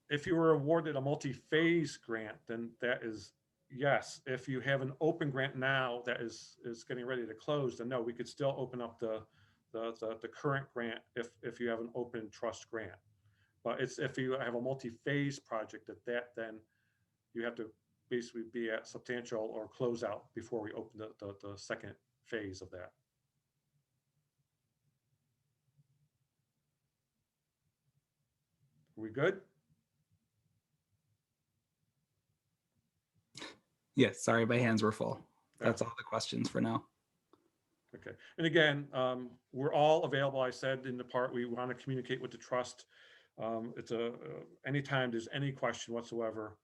If you were awarded a multi-phase grant, then that is yes. If you have an open grant now that is getting ready to close, then no, we could still open up the current grant if you have an open trust grant. But it's if you have a multi-phase project then you have to basically be at substantial or close out before we open the second phase of that. Are we good? Yes, sorry, my hands were full. Yeah. That's all the questions for now. Okay. And again, we're all available. I said in the part, we want to communicate with the trust. It's anytime there's any question whatsoever,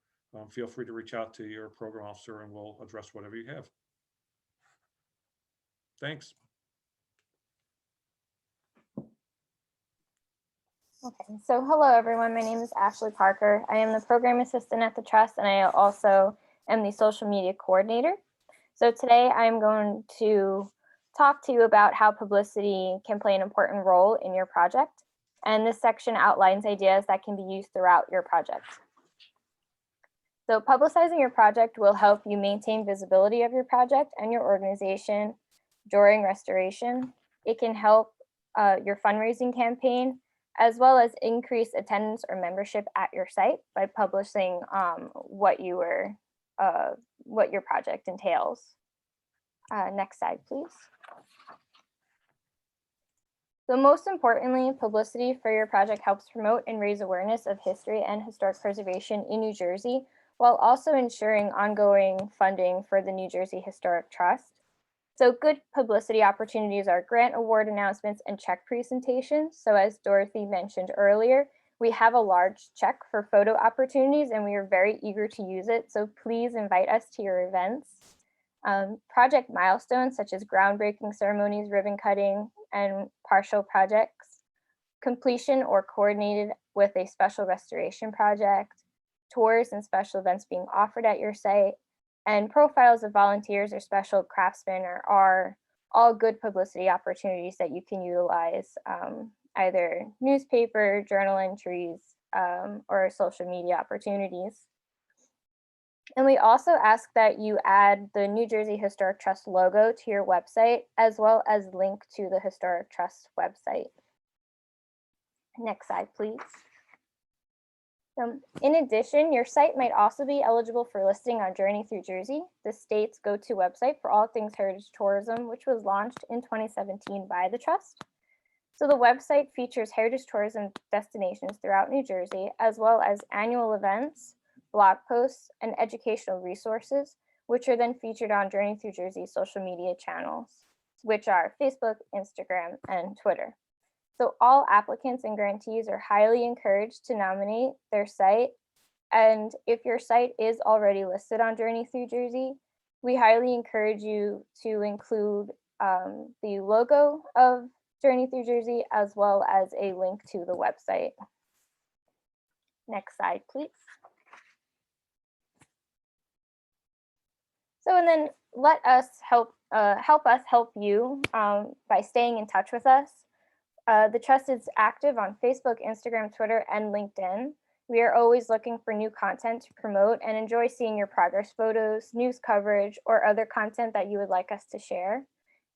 feel free to reach out to your program officer and we'll address whatever you have. Thanks. Okay, so hello everyone, my name is Ashley Parker. I am the program assistant at the Trust and I also am the social media coordinator. So today I'm going to talk to you about how publicity can play an important role in your project. And this section outlines ideas that can be used throughout your project. So publicizing your project will help you maintain visibility of your project and your organization during restoration. It can help your fundraising campaign, as well as increase attendance or membership at your site by publishing what your project entails. Next slide, please. So most importantly, publicity for your project helps promote and raise awareness of history and historic preservation in New Jersey, while also ensuring ongoing funding for the New Jersey Historic Trust. So good publicity opportunities are grant award announcements and check presentations. So as Dorothy mentioned earlier, we have a large check for photo opportunities and we are very eager to use it. So please invite us to your events. Project milestones such as groundbreaking ceremonies, ribbon cutting, and partial projects, completion or coordinated with a special restoration project, tours and special events being offered at your site, and profiles of volunteers or special craftsmen are all good publicity opportunities that you can utilize, either newspaper, journal entries, or social media opportunities. And we also ask that you add the New Jersey Historic Trust logo to your website, as well as link to the Historic Trust website. Next slide, please. In addition, your site might also be eligible for listing on Journey Through Jersey, the state's go-to website for all things heritage tourism, which was launched in 2017 by the Trust. So the website features heritage tourism destinations throughout New Jersey, as well as annual events, blog posts, and educational resources, which are then featured on Journey Through Jersey's social media channels, which are Facebook, Instagram, and Twitter. So all applicants and grantees are highly encouraged to nominate their site. And if your site is already listed on Journey Through Jersey, we highly encourage you to include the logo of Journey Through Jersey, as well as a link to the website. Next slide, please. So, and then let us help us help you by staying in touch with us. The trust is active on Facebook, Instagram, Twitter, and LinkedIn. We are always looking for new content to promote and enjoy seeing your progress photos, news coverage, or other content that you would like us to share.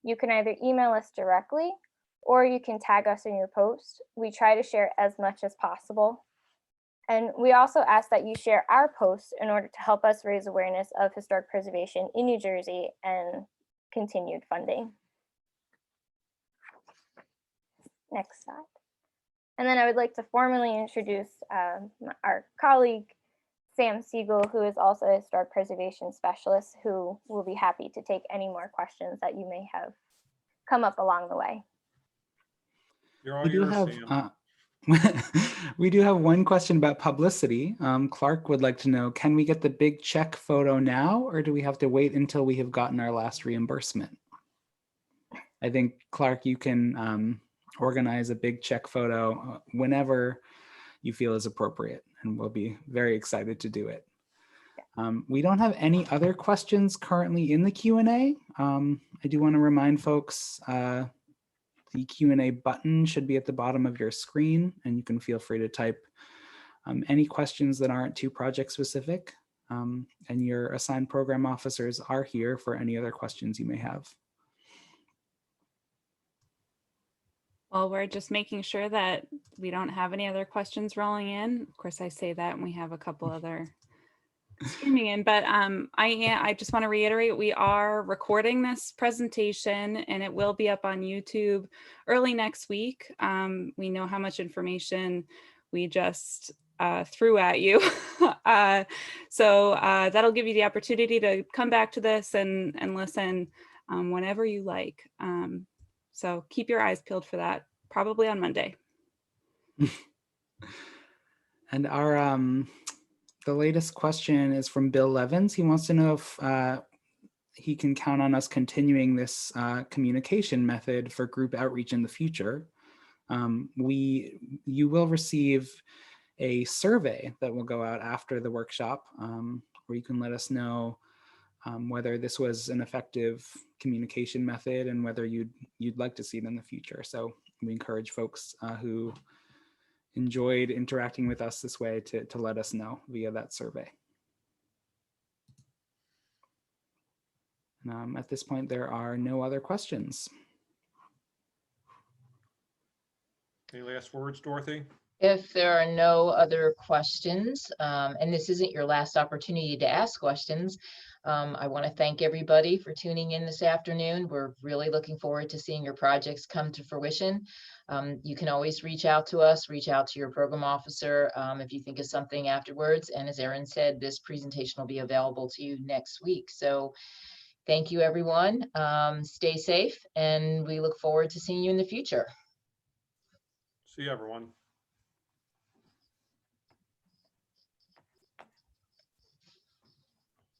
You can either email us directly or you can tag us in your post. We try to share as much as possible. And we also ask that you share our posts in order to help us raise awareness of historic preservation in New Jersey and continued funding. Next slide. And then I would like to formally introduce our colleague, Sam Siegel, who is also a historic preservation specialist, who will be happy to take any more questions that you may have come up along the way. You're all We do yours, have Sam. we do have one question about publicity. Clark would like to know, can we get the big check photo now, or do we have to wait until we have gotten our last reimbursement? I think, Clark, you can organize a big check photo whenever you feel is appropriate, and we'll be very excited to do it. We don't have any other questions currently in the Q&A. I do want to remind folks the Q&A button should be at the bottom of your screen, and you can feel free to type any questions that aren't too project specific. And your assigned program officers are here for any other questions you may have. Well, we're just making sure that we don't have any other questions rolling in. Of course, I say that and we have a couple other streaming in, but I just want to reiterate, we are recording this presentation and it will be up on YouTube early next week. We know how much information we just threw at you. So that'll give you the opportunity to come back to this and listen whenever you like. So keep your eyes peeled for that, probably on Monday. And our the latest question is from Bill Levins. He wants to know if he can count on us continuing this communication method for group outreach in the future. You will receive a survey that will go out after the workshop, where you can let us know whether this was an effective communication method and whether you'd like to see it in the future. So we encourage folks who enjoyed interacting with us this way to let us know via that survey. At this point, there are no other questions. Any last words, Dorothy? If there are no other questions, and this isn't your last opportunity to ask questions, I want to thank everybody for tuning in this afternoon. We're really looking forward to seeing your projects come to fruition. You can always reach out to us, reach out to your program officer if you think of something afterwards. And as Erin said, this presentation will be available to you next week. So thank you, everyone. Stay safe, and we look forward to seeing you in the future. See you, everyone.